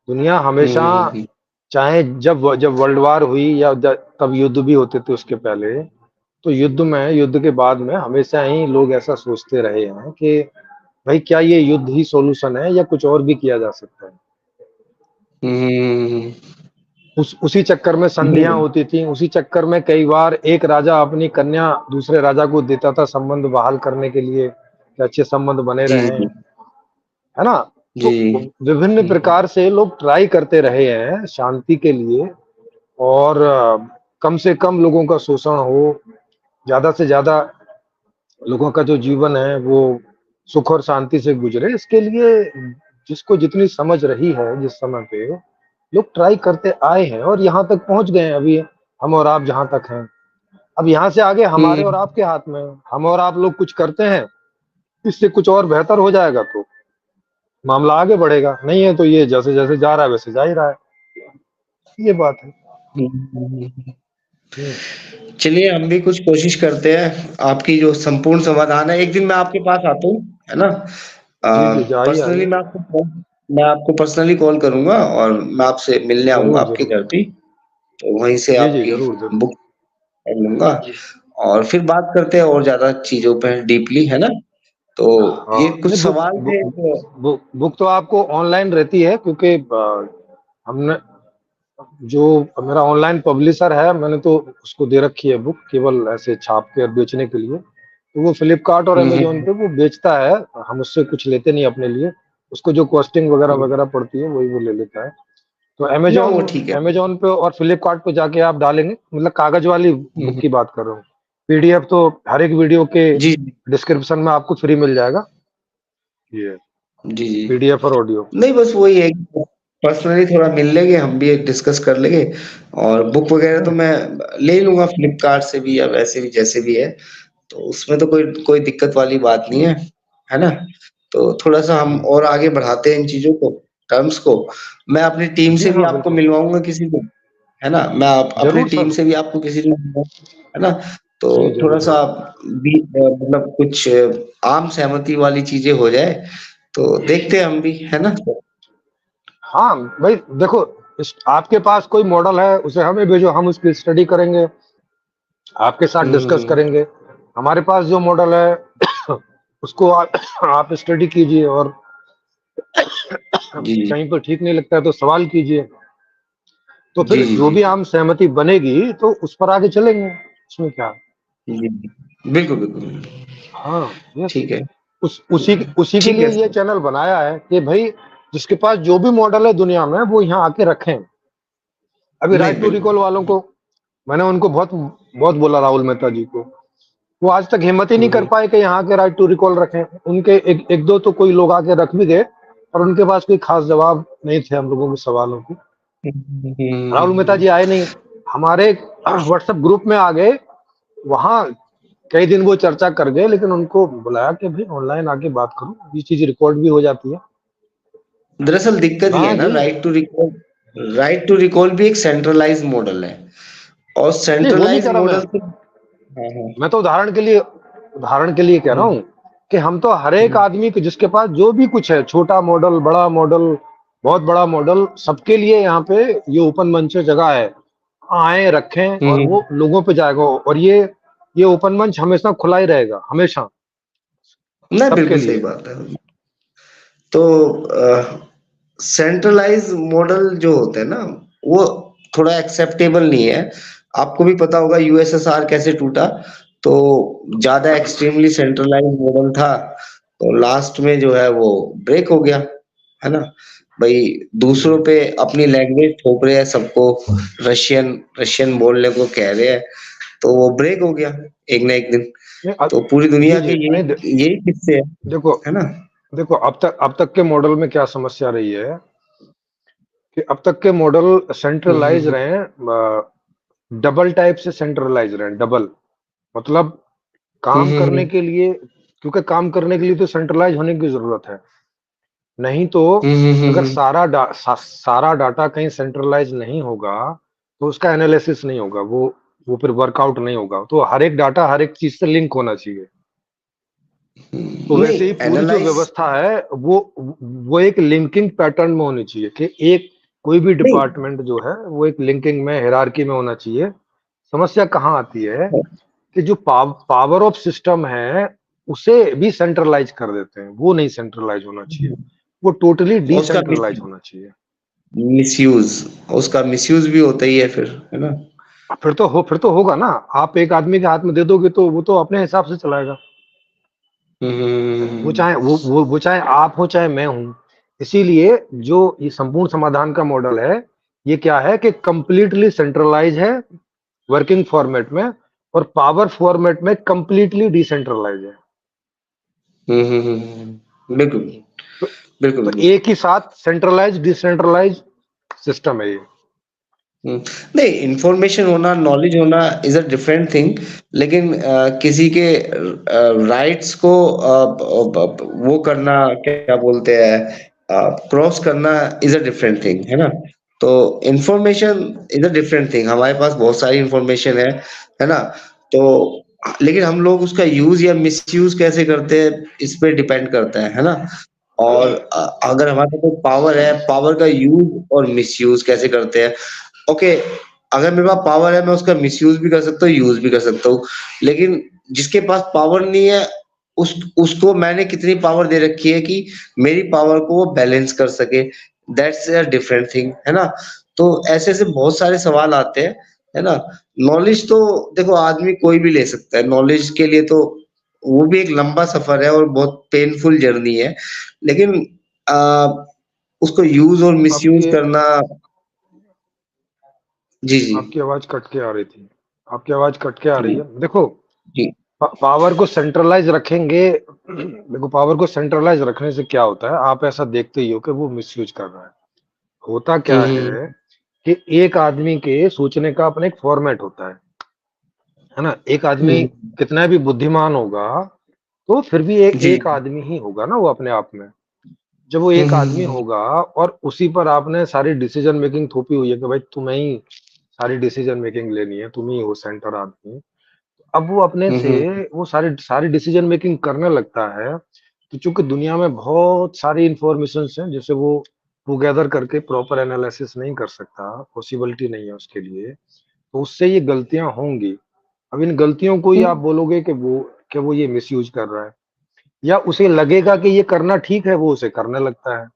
दुनिया हमेशा, हम्म। चाहे जब जब वर्ल्ड वार हुई या तब युद्ध भी होते थे उसके पहले, तो युद्ध के बाद में हमेशा ही लोग ऐसा सोचते रहे हैं कि भाई क्या ये युद्ध ही सॉल्यूशन है या कुछ और भी किया जा सकता है। हम्म। उसी चक्कर में संधियां बिल्कुल। होती थी, उसी चक्कर में कई बार एक राजा अपनी कन्या दूसरे राजा को देता था संबंध बहाल करने के लिए कि अच्छे संबंध बने जी रहें, जी है ना? तो जी। विभिन्न प्रकार से लोग ट्राई करते रहे हैं शांति के लिए, और कम से कम लोगों का शोषण हो, ज्यादा से ज्यादा लोगों का जो जीवन है वो सुख और शांति से गुजरे, इसके लिए जिसको जितनी समझ रही है जिस समय पे, लोग ट्राई करते आए हैं और यहाँ तक पहुंच गए हैं। अभी हम और आप जहां तक हैं, अब यहाँ से आगे हमारे और हम्म। आपके हाथ में है। हम और आप लोग कुछ करते हैं, इससे कुछ और बेहतर हो जाएगा तो मामला आगे बढ़ेगा, नहीं है तो ये जैसे जैसे जा रहा है वैसे जा ही रहा है, ये बात है। हम्म। हम्म, चलिए हम भी कुछ कोशिश करते हैं, आपकी जो संपूर्ण समाधान है एक दिन मैं आपके पास आता हूँ, है ना? जी जी, आइए पर्सनली आइए, मैं आपको पर्सनली कॉल करूंगा और मैं आपसे मिलने आऊंगा जरूर आपके जरूर, घर पे, तो वहीं से जी जी, आपकी जरूर जरूर। बुक कर लूंगा और फिर बात करते हैं और ज्यादा चीजों पे डीपली, है ना? तो हाँ ये कुछ नहीं, सवाल थे जो बुक तो आपको ऑनलाइन रहती है, क्योंकि हमने जो मेरा ऑनलाइन पब्लिशर है, मैंने तो उसको दे रखी है बुक केवल ऐसे छाप के और बेचने के लिए, तो वो फ्लिपकार्ट और अमेजोन हम्म। पे वो बेचता है, हम उससे कुछ लेते नहीं अपने लिए, उसको जो कॉस्टिंग वगैरह वगैरह पड़ती है वही वो ले लेता है। तो ना अमेजोन वो ठीक है। अमेजोन पे और फ्लिपकार्ट पे जाके आप डालेंगे, मतलब कागज वाली बुक हम्म। की बात कर रहा हूँ, पीडीएफ तो हर एक वीडियो के जी डिस्क्रिप्शन में आपको फ्री मिल जाएगा, ये जी जी। पीडीएफ और ऑडियो। नहीं बस वही है, पर्सनली थोड़ा मिल लेंगे, हम भी डिस्कस कर लेंगे, और बुक वगैरह तो मैं ले लूंगा फ्लिपकार्ट से भी या वैसे भी जैसे भी है, तो उसमें तो कोई कोई दिक्कत वाली बात नहीं है ना? तो थोड़ा सा हम और आगे बढ़ाते हैं इन चीजों को, टर्म्स को। मैं अपनी टीम जी से भी हाँ आपको बिल्कुल, मिलवाऊंगा किसी दिन, है ना? मैं अपनी जरूर टीम सर। से भी आपको किसी दिन मिलवाऊंगा, है ना? तो जी थोड़ा जरूर सा जरूर। भी मतलब कुछ आम सहमति वाली चीजें हो जाए तो देखते हैं हम भी, है ना। हाँ भाई देखो, आपके पास कोई मॉडल है उसे हमें भेजो, हम उसकी स्टडी करेंगे, आपके साथ डिस्कस हम्म। करेंगे। हमारे पास जो मॉडल है उसको आप स्टडी कीजिए, और जी कहीं पर ठीक नहीं लगता है तो सवाल कीजिए। तो जी फिर जी जो जी भी जी आम सहमति बनेगी तो उस पर आगे चलेंगे, उसमें क्या। जी जी। बिल्कुल बिल्कुल। हाँ यस। ठीक है। उसी के ठीक लिए है ये सर। चैनल बनाया है कि भाई जिसके पास जो भी मॉडल है दुनिया में वो यहाँ आके रखें। अभी नहीं राइट टू बिल्कुल। रिकॉल वालों को मैंने उनको बहुत बहुत बोला, राहुल मेहता जी को। वो आज तक हिम्मत ही नहीं कर हम्म पाए कि यहाँ के राइट टू रिकॉल रखें। उनके एक दो तो कोई लोग आके रख भी गए, और उनके पास कोई खास जवाब नहीं थे हम लोगों के सवालों के। राहुल मेहता जी आए नहीं, हमारे व्हाट्सएप ग्रुप में आ गए, वहां कई दिन वो चर्चा कर गए, लेकिन उनको बुलाया कि भाई ऑनलाइन आके बात करो, ये चीज रिकॉर्ड भी हो जाती है। दरअसल दिक्कत ये हाँ है ना, जी। राइट टू रिकॉल भी एक सेंट्रलाइज मॉडल है, और नहीं वो नहीं सेंट्रलाइज कह रहा मैं मॉडल से। हाँ हाँ। मैं तो उदाहरण के लिए कह रहा हम्म हूँ कि हम तो हर एक हम्म आदमी के जिसके पास जो भी कुछ है, छोटा मॉडल, बड़ा मॉडल, बहुत बड़ा मॉडल, सबके लिए यहाँ पे ये ओपन मंच जगह है। आए रखें और हम्म। वो लोगों पे जाएगा, और ये ओपन मंच हमेशा खुला ही रहेगा, हमेशा, नहीं सबके बिल्कुल सही लिए। बात है। तो सेंट्रलाइज मॉडल जो होते हैं ना, वो थोड़ा एक्सेप्टेबल नहीं है। आपको भी पता होगा यूएसएसआर कैसे टूटा। तो ज्यादा एक्सट्रीमली सेंट्रलाइज मॉडल था, तो लास्ट में जो है वो ब्रेक हो गया, है ना। भाई दूसरों पे अपनी लैंग्वेज थोप रहे हैं सबको, रशियन रशियन बोलने को कह रहे हैं, तो वो ब्रेक हो गया एक ना एक दिन। नहीं, तो पूरी जी दुनिया जी के नहीं यही यही किस्से हैं, देखो, है ना। अब तक के मॉडल में क्या समस्या रही है कि अब तक के मॉडल सेंट्रलाइज हम्म। रहे हैं, डबल टाइप से सेंट्रलाइज रहे हैं, डबल, मतलब काम करने हम्म। के लिए, क्योंकि काम करने के लिए तो सेंट्रलाइज होने की जरूरत है। नहीं तो अगर हम्म। सारा डाटा कहीं सेंट्रलाइज नहीं होगा तो उसका एनालिसिस नहीं होगा, वो फिर वर्कआउट नहीं होगा। तो हर एक डाटा हर एक चीज से लिंक होना चाहिए। तो नहीं वैसे ही पूरी जो एनालाइज व्यवस्था है वो एक लिंकिंग पैटर्न में होनी चाहिए, कि एक कोई भी नहीं। डिपार्टमेंट जो है वो एक लिंकिंग में, हायरार्की में होना चाहिए। समस्या कहाँ आती है कि जो पावर ऑफ सिस्टम है उसे भी सेंट्रलाइज कर देते हैं, वो नहीं सेंट्रलाइज होना चाहिए, वो टोटली उसका डिसेंट्रलाइज होना चाहिए। मिसयूज उसका मिसयूज भी होता ही है फिर, है ना। फिर तो होगा ना। आप एक आदमी के हाथ में दे दोगे तो वो तो अपने हिसाब से चलाएगा। हम्म। वो चाहे आप हो चाहे मैं हूं। इसीलिए जो ये संपूर्ण समाधान का मॉडल है, ये क्या है कि कंप्लीटली सेंट्रलाइज है वर्किंग फॉर्मेट में, और पावर फॉर्मेट में कंप्लीटली डिसेंट्रलाइज है। बिल्कुल तो, बिल्कुल तो बिल्कुल। एक ही साथ सेंट्रलाइज डिसेंट्रलाइज सिस्टम है ये। नहीं, इंफॉर्मेशन होना, नॉलेज होना इज अ डिफरेंट थिंग, लेकिन किसी के राइट्स को वो करना, क्या बोलते हैं, क्रॉस करना इज अ डिफरेंट थिंग, है ना। तो information is a different thing, हमारे पास बहुत सारी इंफॉर्मेशन है ना। तो लेकिन हम लोग उसका यूज या मिसयूज कैसे करते हैं इस पे डिपेंड करता है ना। और अगर हमारे पास पावर है, पावर का यूज और मिसयूज कैसे करते हैं। ओके, अगर मेरे पास पावर है मैं उसका मिसयूज भी कर सकता हूँ, यूज भी कर सकता हूँ। लेकिन जिसके पास पावर नहीं है, उसको मैंने कितनी पावर दे रखी है कि मेरी पावर को वो बैलेंस कर सके, दैट्स अ डिफरेंट थिंग, है ना। तो ऐसे ऐसे बहुत सारे सवाल आते हैं, है ना। नॉलेज तो देखो आदमी कोई भी ले सकता है, नॉलेज के लिए तो वो भी एक लंबा सफर है और बहुत पेनफुल जर्नी है। लेकिन आ, उसको यूज और मिसयूज आपके करना। जी जी आपकी आवाज कट के आ रही थी। आपकी आवाज कट के आ रही जी है, देखो। जी। पावर को सेंट्रलाइज रखेंगे, देखो पावर को सेंट्रलाइज रखने से क्या होता है, आप ऐसा देखते ही हो कि वो मिसयूज कर रहा है। होता क्या हम्म है कि एक आदमी के सोचने का अपना एक फॉर्मेट होता है ना। एक आदमी हम्म। कितना भी बुद्धिमान होगा तो फिर भी जी। एक आदमी ही होगा ना वो अपने आप में। जब वो हम्म एक आदमी हम्म होगा और उसी पर आपने सारी डिसीजन मेकिंग थोपी हुई है कि भाई तुम्हें ही सारी डिसीजन मेकिंग लेनी है, तुम ही हो सेंटर आदमी, अब वो अपने से हम्म वो सारी सारी डिसीजन मेकिंग करने लगता है, तो चूंकि दुनिया में बहुत सारी इंफॉर्मेशन हैं जिसे वो टुगेदर करके प्रॉपर एनालिसिस नहीं कर सकता, पॉसिबिलिटी नहीं है उसके लिए, तो उससे ये गलतियां होंगी। अब इन गलतियों को ही आप बोलोगे कि वो ये मिसयूज कर रहा है, या उसे लगेगा कि ये करना ठीक है, वो उसे करने लगता है,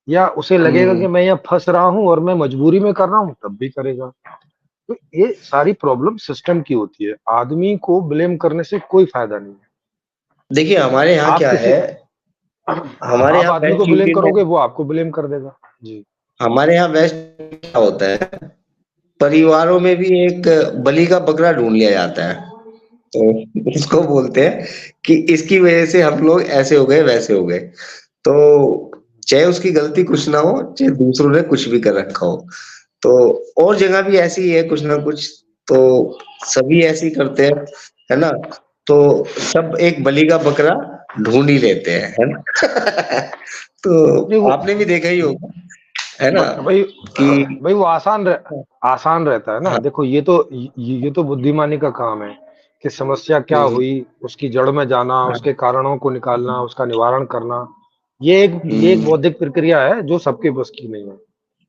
या उसे लगेगा हम्म। कि मैं यहाँ फंस रहा हूँ और मैं मजबूरी में कर रहा हूँ, तब भी करेगा। तो ये सारी प्रॉब्लम सिस्टम की होती है, आदमी को ब्लेम करने से कोई फायदा नहीं है। देखिए हमारे यहाँ आप क्या किसी है, हमारे आप यहाँ आदमी को वेस्ट ब्लेम यूपी में, करोगे, वो आपको ब्लेम कर देगा। जी। हमारे यहाँ वेस्ट क्या होता है, परिवारों में भी एक बलि का बकरा ढूंढ लिया जाता है। तो उसको बोलते हैं कि इसकी वजह से हम लोग ऐसे हो गए वैसे हो गए। तो चाहे उसकी गलती कुछ ना हो, चाहे दूसरों ने कुछ भी कर रखा हो, तो और जगह भी ऐसी ही है कुछ ना कुछ, तो सभी ऐसे ही करते हैं, है ना? तो सब एक बलि का बकरा ढूंढ ही लेते हैं, है ना? नहीं तो वो आपने भी देखा ही होगा, है ना, भाई कि भाई वो आसान रहता है ना। हाँ। देखो ये तो बुद्धिमानी का काम है कि समस्या क्या हम्म हुई, उसकी जड़ में जाना, हाँ, उसके कारणों को निकालना, उसका निवारण करना। ये एक हम्म, बौद्धिक प्रक्रिया है जो सबके बस की नहीं है।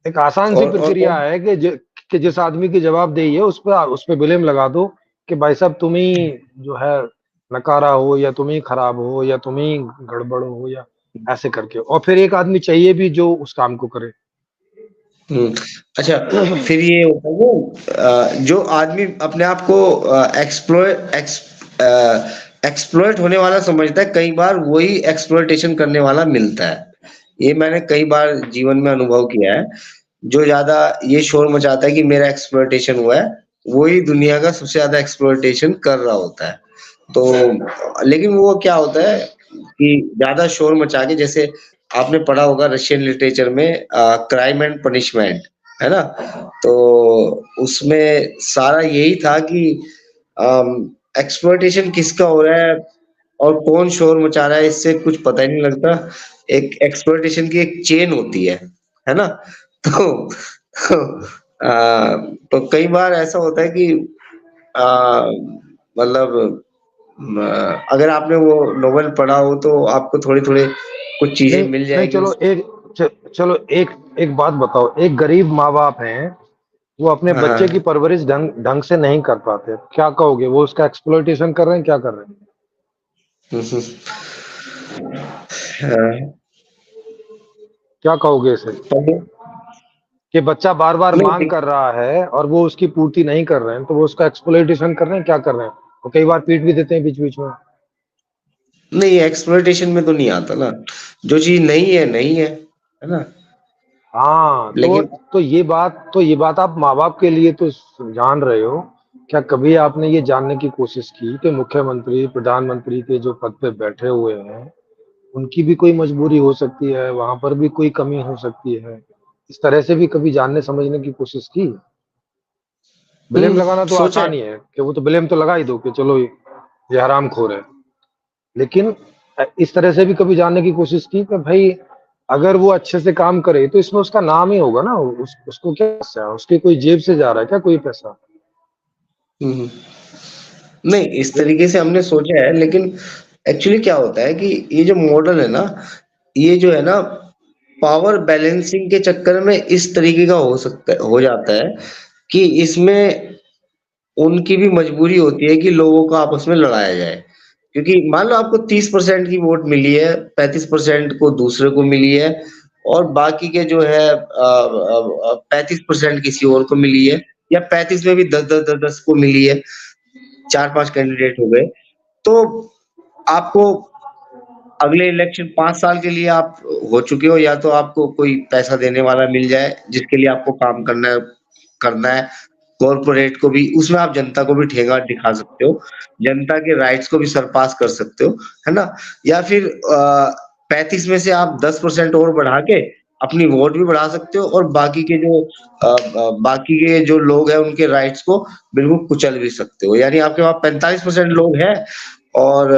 एक आसान सी और प्रक्रिया है कि जिस आदमी की जवाबदेही है उस पे ब्लेम लगा दो कि भाई साहब तुम ही जो है नकारा हो, या तुम ही खराब हो, या तुम ही गड़बड़ हो, या ऐसे करके, और फिर एक आदमी चाहिए भी जो उस काम को करे। हम्म। अच्छा, फिर ये होता है वो, जो आदमी अपने आप को एक्सप्लॉइट होने वाला समझता है, कई बार वही एक्सप्लॉइटेशन करने वाला मिलता है। ये मैंने कई बार जीवन में अनुभव किया है। जो ज्यादा ये शोर मचाता है कि मेरा एक्सप्लॉइटेशन हुआ है, वही दुनिया का सबसे ज्यादा एक्सप्लॉइटेशन कर रहा होता है। तो लेकिन वो क्या होता है कि ज्यादा शोर मचा के, जैसे आपने पढ़ा होगा रशियन लिटरेचर में क्राइम एंड पनिशमेंट, है ना? तो उसमें सारा यही था कि एक्सप्लॉइटेशन किसका हो रहा है और कौन शोर मचा रहा है, इससे कुछ पता ही नहीं लगता। एक एक्सप्लॉइटेशन की एक चेन होती है ना? तो तो कई बार ऐसा होता है कि मतलब अगर आपने वो नोवेल पढ़ा हो तो आपको थोड़े थोड़े कुछ चीजें नहीं मिल नहीं, जाएगी उसमें। चलो एक एक बात बताओ। एक गरीब माँ बाप हैं, वो अपने हाँ बच्चे की हाँ। परवरिश ढंग ढंग से नहीं कर पाते, क्या कहोगे? वो उसका एक्सप्लॉइटेशन कर रहे हैं, क्या कर रहे हैं? हम्म, हाँ, क्या कहोगे इसे? पर- कि बच्चा बार बार मांग नहीं कर रहा है और वो उसकी पूर्ति नहीं कर रहे हैं, तो वो उसका एक्सप्लॉइटेशन कर रहे हैं, क्या कर रहे हैं? वो कई बार पीट भी देते हैं बीच बीच में। नहीं, एक्सप्लोइटेशन में तो नहीं आता ना, जो चीज नहीं है नहीं है ना? हाँ, लेकिन तो ये बात आप माँ बाप के लिए तो जान रहे हो। क्या कभी आपने ये जानने की कोशिश की कि मुख्यमंत्री प्रधानमंत्री के जो पद पे बैठे हुए हैं, उनकी भी कोई मजबूरी हो सकती है, वहां पर भी कोई कमी हो सकती है? इस तरह से भी कभी जानने समझने की कोशिश की? ब्लेम लगाना तो सोचा है। आसान ही है कि वो तो ब्लेम तो लगा ही दो कि चलो ये हरामखोर है। लेकिन इस तरह से भी कभी जानने की कोशिश की कि भाई अगर वो अच्छे से काम करे तो इसमें उसका नाम ही होगा ना, उसको क्या पैसा है? उसकी कोई जेब से जा रहा है क्या कोई पैसा? हम्म, नहीं इस तरीके से हमने सोचा है, लेकिन एक्चुअली क्या होता है कि ये जो मॉडल है ना, ये जो है ना, पावर बैलेंसिंग के चक्कर में इस तरीके का हो जाता है कि इसमें उनकी भी मजबूरी होती है कि लोगों को आपस में लड़ाया जाए। क्योंकि मान लो आपको 30% की वोट मिली है, 35% को दूसरे को मिली है, और बाकी के जो है 35% किसी और को मिली है, या 35 में भी 10 को मिली है, 4-5 कैंडिडेट हो गए। तो आपको अगले इलेक्शन 5 साल के लिए आप हो चुके हो, या तो आपको कोई पैसा देने वाला मिल जाए जिसके लिए आपको काम करना है, कॉर्पोरेट को भी, उसमें आप जनता को भी ठेंगा दिखा सकते हो, जनता के राइट्स को भी सरपास कर सकते हो, है ना? या फिर 35 में से आप 10% और बढ़ा के अपनी वोट भी बढ़ा सकते हो, और बाकी के जो लोग हैं उनके राइट्स को बिल्कुल कुचल भी सकते हो। यानी आपके पास 45% लोग हैं और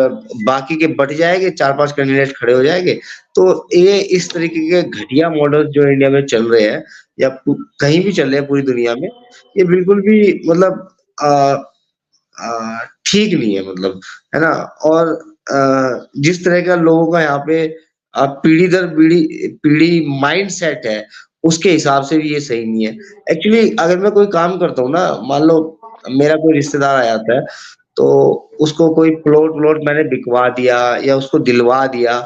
बाकी के बट जाएंगे, 4-5 कैंडिडेट खड़े हो जाएंगे। तो ये इस तरीके के घटिया मॉडल जो इंडिया में चल रहे हैं, या कहीं भी चल रहे हैं पूरी दुनिया में, ये बिल्कुल भी मतलब ठीक नहीं है, मतलब, है ना? और जिस तरह का लोगों का यहाँ पे पीढ़ी दर पीढ़ी पीढ़ी माइंडसेट है, उसके हिसाब से भी ये सही नहीं है। एक्चुअली अगर मैं कोई काम करता हूँ ना, मान लो मेरा कोई रिश्तेदार आ जाता है, तो उसको कोई प्लॉट व्लॉट मैंने बिकवा दिया या उसको दिलवा दिया,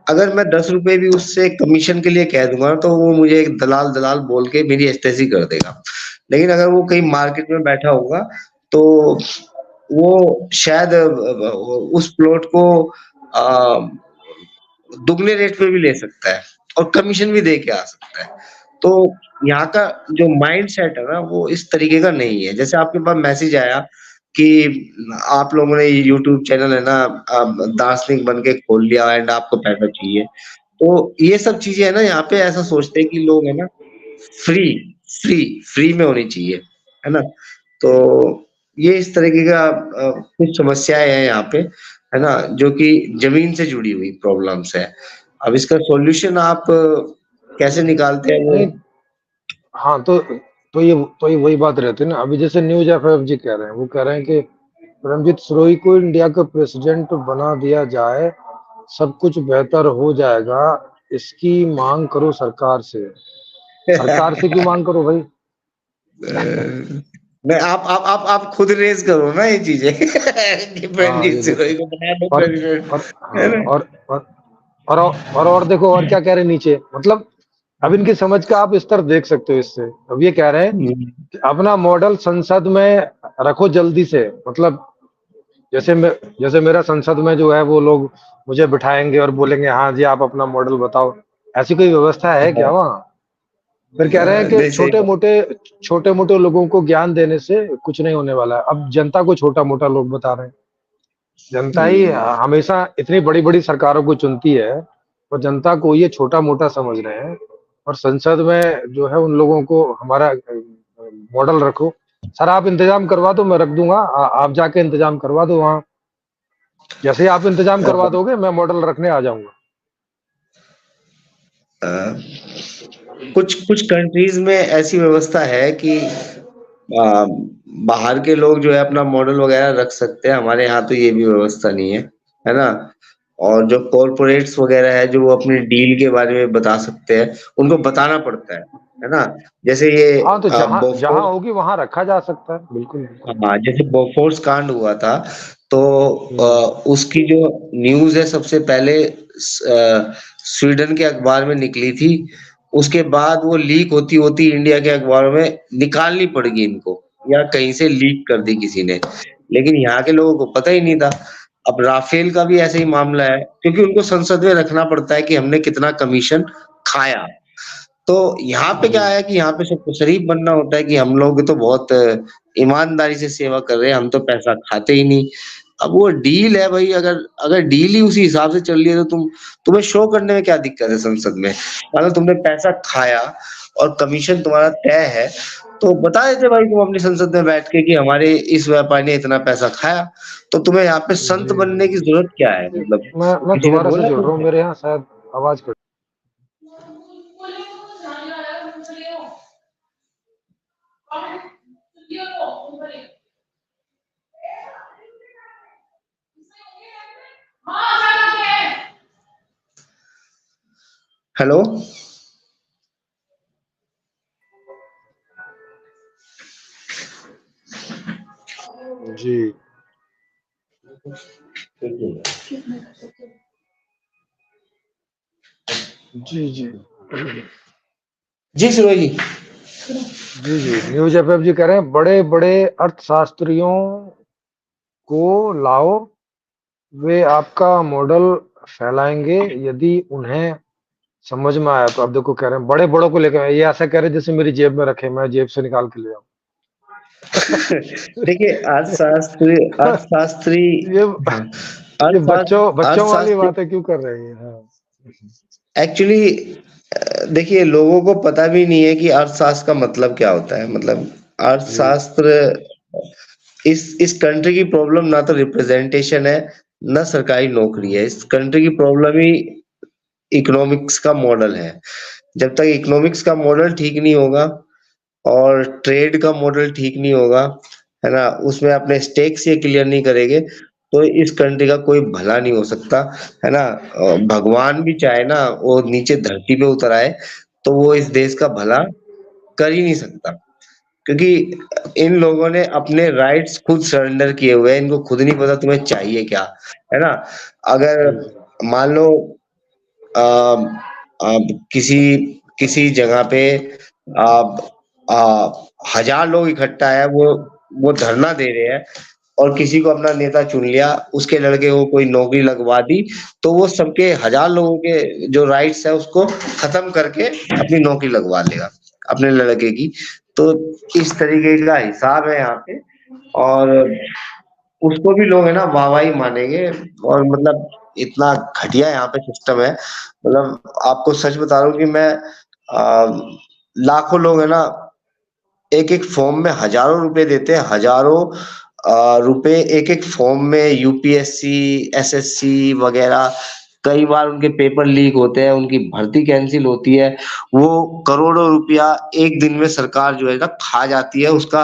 अगर मैं 10 रुपए भी उससे कमीशन के लिए कह दूँगा ना, तो वो मुझे एक दलाल बोल के मेरी एस्टेसी कर देगा। लेकिन अगर वो कहीं मार्केट में बैठा होगा, तो वो शायद उस प्लॉट को अ, दुगने रेट पे भी ले सकता है और कमीशन भी दे के आ सकता है। तो यहाँ का जो माइंडसेट है ना, वो इस तरीके का नहीं है। जैसे आपके पास मैसेज आया कि आप लोगों ने यूट्यूब चैनल है ना, दार्शनिक बन के खोल लिया एंड आपको पैसा चाहिए। तो ये सब चीज़ें है ना, यहाँ पे ऐसा सोचते हैं कि लोग है ना, फ्री फ्री फ्री में होनी चाहिए, है ना? तो ये इस तरीके का कुछ समस्याएँ हैं यहाँ पे, है ना? जो कि ज़मीन से जुड़ी हुई प्रॉब्लम्स है। अब इसका सॉल्यूशन आप कैसे निकालते हैं वो। नहीं, हाँ, तो ये वही बात रहती है ना। अभी जैसे न्यूज़ एफएफ जी कह रहे हैं, वो कह रहे हैं कि रणजीत सिरोही को इंडिया का प्रेसिडेंट बना दिया जाए, सब कुछ बेहतर हो जाएगा, इसकी मांग करो सरकार से। सरकार से क्यों मांग करो भाई? नहीं, आप खुद रेज़ करो ना ये चीज़ें कि हाँ, रणजीत ये सिरोही देखो। को बना दो और प्रेसिडेंट, और है हाँ, ना? और देखो और क्या कह रहे हैं नीचे, मतलब अब इनकी समझ का आप स्तर देख सकते हो इससे। अब ये कह रहे हैं हुँ, कि अपना मॉडल संसद में रखो जल्दी से, मतलब जैसे मैं जैसे मेरा संसद में जो है वो लोग मुझे बिठाएंगे और बोलेंगे हाँ जी आप अपना मॉडल बताओ, ऐसी कोई व्यवस्था है क्या हाँ, वहाँ? फिर कह रहे हैं कि नहीं सही बात। छोटे मोटे लोगों को ज्ञान देने से कुछ नहीं होने वाला है। अब जनता को छोटा मोटा लोग बता रहे हैं। जनता ही हुँ, हमेशा इतनी बड़ी बड़ी सरकारों को चुनती है, और जनता को ये छोटा मोटा समझ रहे हैं। और संसद में जो है उन लोगों को हमारा मॉडल रखो, सर आप इंतजाम करवा दो मैं रख दूंगा, आप जाके इंतजाम करवा दो वहाँ। जैसे ही आप इंतजाम अ करवा दोगे मैं मॉडल रखने आ जाऊंगा। अ, कुछ कुछ कंट्रीज़ में ऐसी व्यवस्था है कि बाहर के लोग जो है अपना मॉडल वगैरह रख सकते हैं, हमारे यहाँ तो ये भी व्यवस्था नहीं है ना? और जो कॉर्पोरेट्स वगैरह है, जो वो अपनी डील के बारे में बता सकते हैं, उनको बताना पड़ता है ना? जैसे ये हाँ, तो जहाँ जहाँ बोफोर्स, होगी वहाँ रखा जा सकता है, बिल्कुल बिल्कुल। हाँ, जैसे बोफोर्स कांड हुआ था, तो हम्म। उसकी जो न्यूज़ है सबसे पहले स्वीडन के अखबार में निकली थी, उसके बाद वो लीक होती-होती इंडिया के अखबारों में निकालनी पड़ेगी इनको, या कहीं से लीक कर दी किसी ने। लेकिन यहाँ के लोगों को पता ही नहीं था। अब राफेल का भी ऐसे ही मामला है, क्योंकि उनको संसद में रखना पड़ता है कि हमने कितना कमीशन खाया। तो यहाँ पे क्या जी। है कि यहाँ पे सबको शरीफ बनना होता है कि हम लोग तो बहुत ईमानदारी से सेवा कर रहे हैं, हम तो पैसा खाते ही नहीं। अब वो डील है भाई, अगर अगर डील ही उसी हिसाब से चल रही है, तो तुम्हें शो करने में क्या दिक्कत है संसद में? अगर तुमने पैसा खाया और कमीशन तुम्हारा तय है, तो बता देते भाई तुम अपनी संसद में बैठ के कि हमारे इस व्यापारी ने इतना पैसा खाया, तो तुम्हें यहाँ पे संत जी बनने की ज़रूरत क्या है? जी, मतलब मैं किसी ने दोबारा से बोला जुड़ रहा हूँ, तुमसे? मेरे यहाँ शायद आवाज कट। हेलो? जी जी जी जी, सूरज जी। जी जी, न्यूज एफएफ जी कह रहे हैं बड़े बड़े अर्थशास्त्रियों को लाओ, वे आपका मॉडल फैलाएंगे यदि उन्हें समझ में आया तो। अब देखो कह रहे हैं बड़े बड़ों को लेकर, ये ऐसा कह रहे हैं जैसे मेरी जेब में रखे, मैं जेब से निकाल के ले देखिए, अर्थशास्त्री, ये हाँ, ये बच्चों बच्चों वाली अर्थशास्त्री बातें क्यों कर रही है? हाँ एक्चुअली, देखिए, लोगों को पता भी नहीं है कि अर्थशास्त्र का मतलब क्या होता है। मतलब जी अर्थशास्त्र इस कंट्री की प्रॉब्लम ना तो रिप्रेजेंटेशन है, ना सरकारी नौकरी है। इस कंट्री की प्रॉब्लम ही इकोनॉमिक्स का मॉडल है। जब तक इकोनॉमिक्स का मॉडल ठीक नहीं होगा और ट्रेड का मॉडल ठीक नहीं होगा, है ना, उसमें अपने स्टेक्स ये क्लियर नहीं करेंगे, तो इस कंट्री का कोई भला नहीं हो सकता, है ना। भगवान भी चाहे ना वो नीचे धरती पे उतर आए, तो वो इस देश का भला कर ही नहीं सकता, क्योंकि इन लोगों ने अपने राइट्स खुद सरेंडर किए हुए हैं, इनको खुद नहीं पता तुम्हें चाहिए क्या, है ना। अगर जी जी। मान लो अ, अब किसी किसी जगह पे आप 1000 लोग इकट्ठा है, वो धरना दे रहे हैं, और किसी को अपना नेता चुन लिया, उसके लड़के को कोई नौकरी लगवा दी, तो वो सबके 1000 लोगों के जो राइट्स है उसको खत्म करके अपनी नौकरी लगवा लेगा अपने लड़के की। तो इस तरीके का हिसाब है यहाँ पे, और उसको भी लोग है ना वाहवाही मानेंगे, और मतलब इतना घटिया यहाँ पे सिस्टम है, मतलब आपको सच बता रहा हूँ कि मैं लाखों लोग है ना एक एक फॉर्म में हजारों रुपए देते हैं, हजारों रुपए एक एक फॉर्म में, यूपीएससी एसएससी वगैरह, कई बार उनके पेपर लीक होते हैं, उनकी भर्ती कैंसिल होती है, वो करोड़ों रुपया एक दिन में सरकार जो है ना खा जाती है, उसका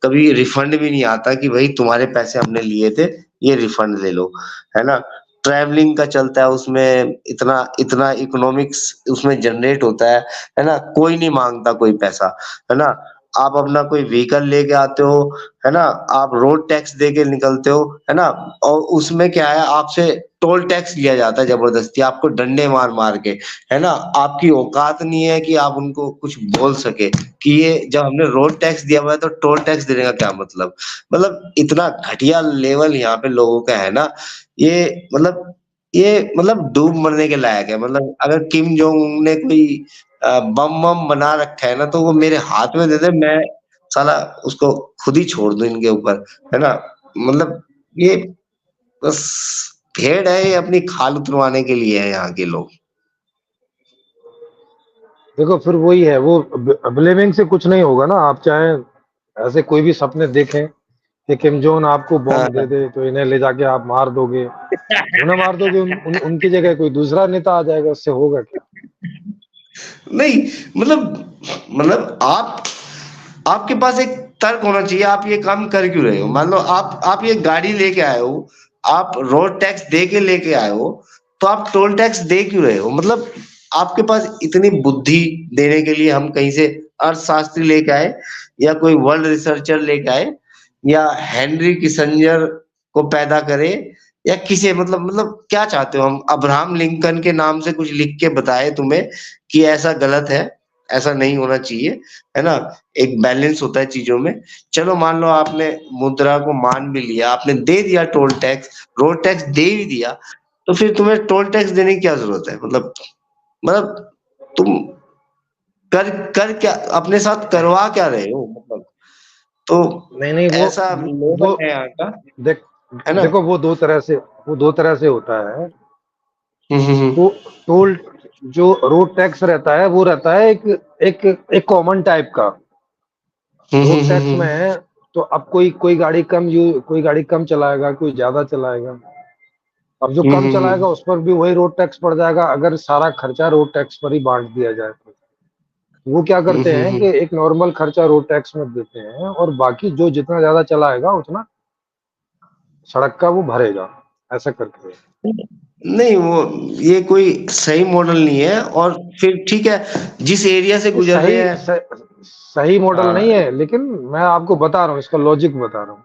कभी रिफंड भी नहीं आता कि भाई तुम्हारे पैसे हमने लिए थे, ये रिफंड ले लो, है ना। ट्रैवलिंग का चलता है उसमें, इतना इतना इकोनॉमिक्स उसमें जनरेट होता है ना, कोई नहीं मांगता कोई पैसा, है ना। आप अपना कोई व्हीकल लेके आते हो, है ना, आप रोड टैक्स दे के निकलते हो, है ना, और उसमें क्या है, आपसे टोल टैक्स लिया जाता है जबरदस्ती, आपको डंडे मार मार के, है ना। आपकी औकात नहीं है कि आप उनको कुछ बोल सके कि ये जब हमने रोड टैक्स दिया हुआ है तो टोल टैक्स देने का क्या मतलब इतना घटिया लेवल यहाँ पे लोगों का है ना, ये मतलब डूब मरने के लायक है। मतलब अगर किम जोंग उन ने कोई बम वम बना रखा है ना, तो वो मेरे हाथ में दे दे, मैं साला उसको खुद ही छोड़ दूं इनके ऊपर, है ना। मतलब ये बस भेड़ है, ये अपनी खाल उतरवाने के लिए है यहाँ के लोग। देखो फिर वही है, वो ब्लेमिंग से कुछ नहीं होगा ना। आप चाहे ऐसे कोई भी सपने देखें कि किम जोन आपको हाँ, बॉम्ब दे दे तो इन्हें ले जाके आप मार दोगे, उन्हें मार दोगे, उनकी जगह कोई दूसरा नेता आ जाएगा, उससे होगा क्या? नहीं, मतलब आपके पास एक तर्क होना चाहिए, आप ये काम कर क्यों रहे हो। मान लो आप ये गाड़ी लेके आए हो, आप रोड टैक्स दे के लेके आए हो, तो आप टोल टैक्स दे क्यों रहे हो। मतलब आपके पास इतनी बुद्धि देने के लिए हम कहीं से अर्थशास्त्री लेके आए, या कोई वर्ल्ड रिसर्चर लेके आए, या हेनरी किसिंजर को पैदा करे, या किसे मतलब क्या चाहते हो हम, अब्राहम लिंकन के नाम से कुछ लिख के बताए तुम्हें कि ऐसा गलत है, ऐसा नहीं होना चाहिए, है ना। एक बैलेंस होता है चीजों में। चलो मान लो आपने मुद्रा को मान भी लिया, आपने दे दिया टोल टैक्स, रोड टैक्स दे भी दिया, तो फिर तुम्हें टोल टैक्स देने की क्या जरूरत है। मतलब तुम कर कर क्या अपने साथ करवा क्या रहे हो, मतलब। तो नहीं नहीं, ऐसा वो लेवल है यहाँ का, देख है ना। देखो, वो दो तरह से होता है। हम्म। तो टोल, जो रोड टैक्स रहता है वो रहता है एक एक एक कॉमन टाइप का। रोड टैक्स में है तो अब कोई गाड़ी कम चलाएगा, कोई ज्यादा चलाएगा। अब जो कम चलाएगा उस पर भी वही रोड टैक्स पड़ जाएगा, अगर सारा खर्चा रोड टैक्स पर ही बांट दिया जाए तो। वो क्या करते हैं कि एक नॉर्मल खर्चा रोड टैक्स में देते हैं, और बाकी जो जितना ज्यादा चलाएगा उतना सड़क का वो भरेगा, ऐसा करके। नहीं, वो ये कोई सही मॉडल नहीं है। और फिर ठीक है, जिस एरिया से ये गुजर रहे हैं, सही मॉडल नहीं हाँ, है, लेकिन मैं आपको बता रहा हूँ, इसका लॉजिक बता रहा हूँ।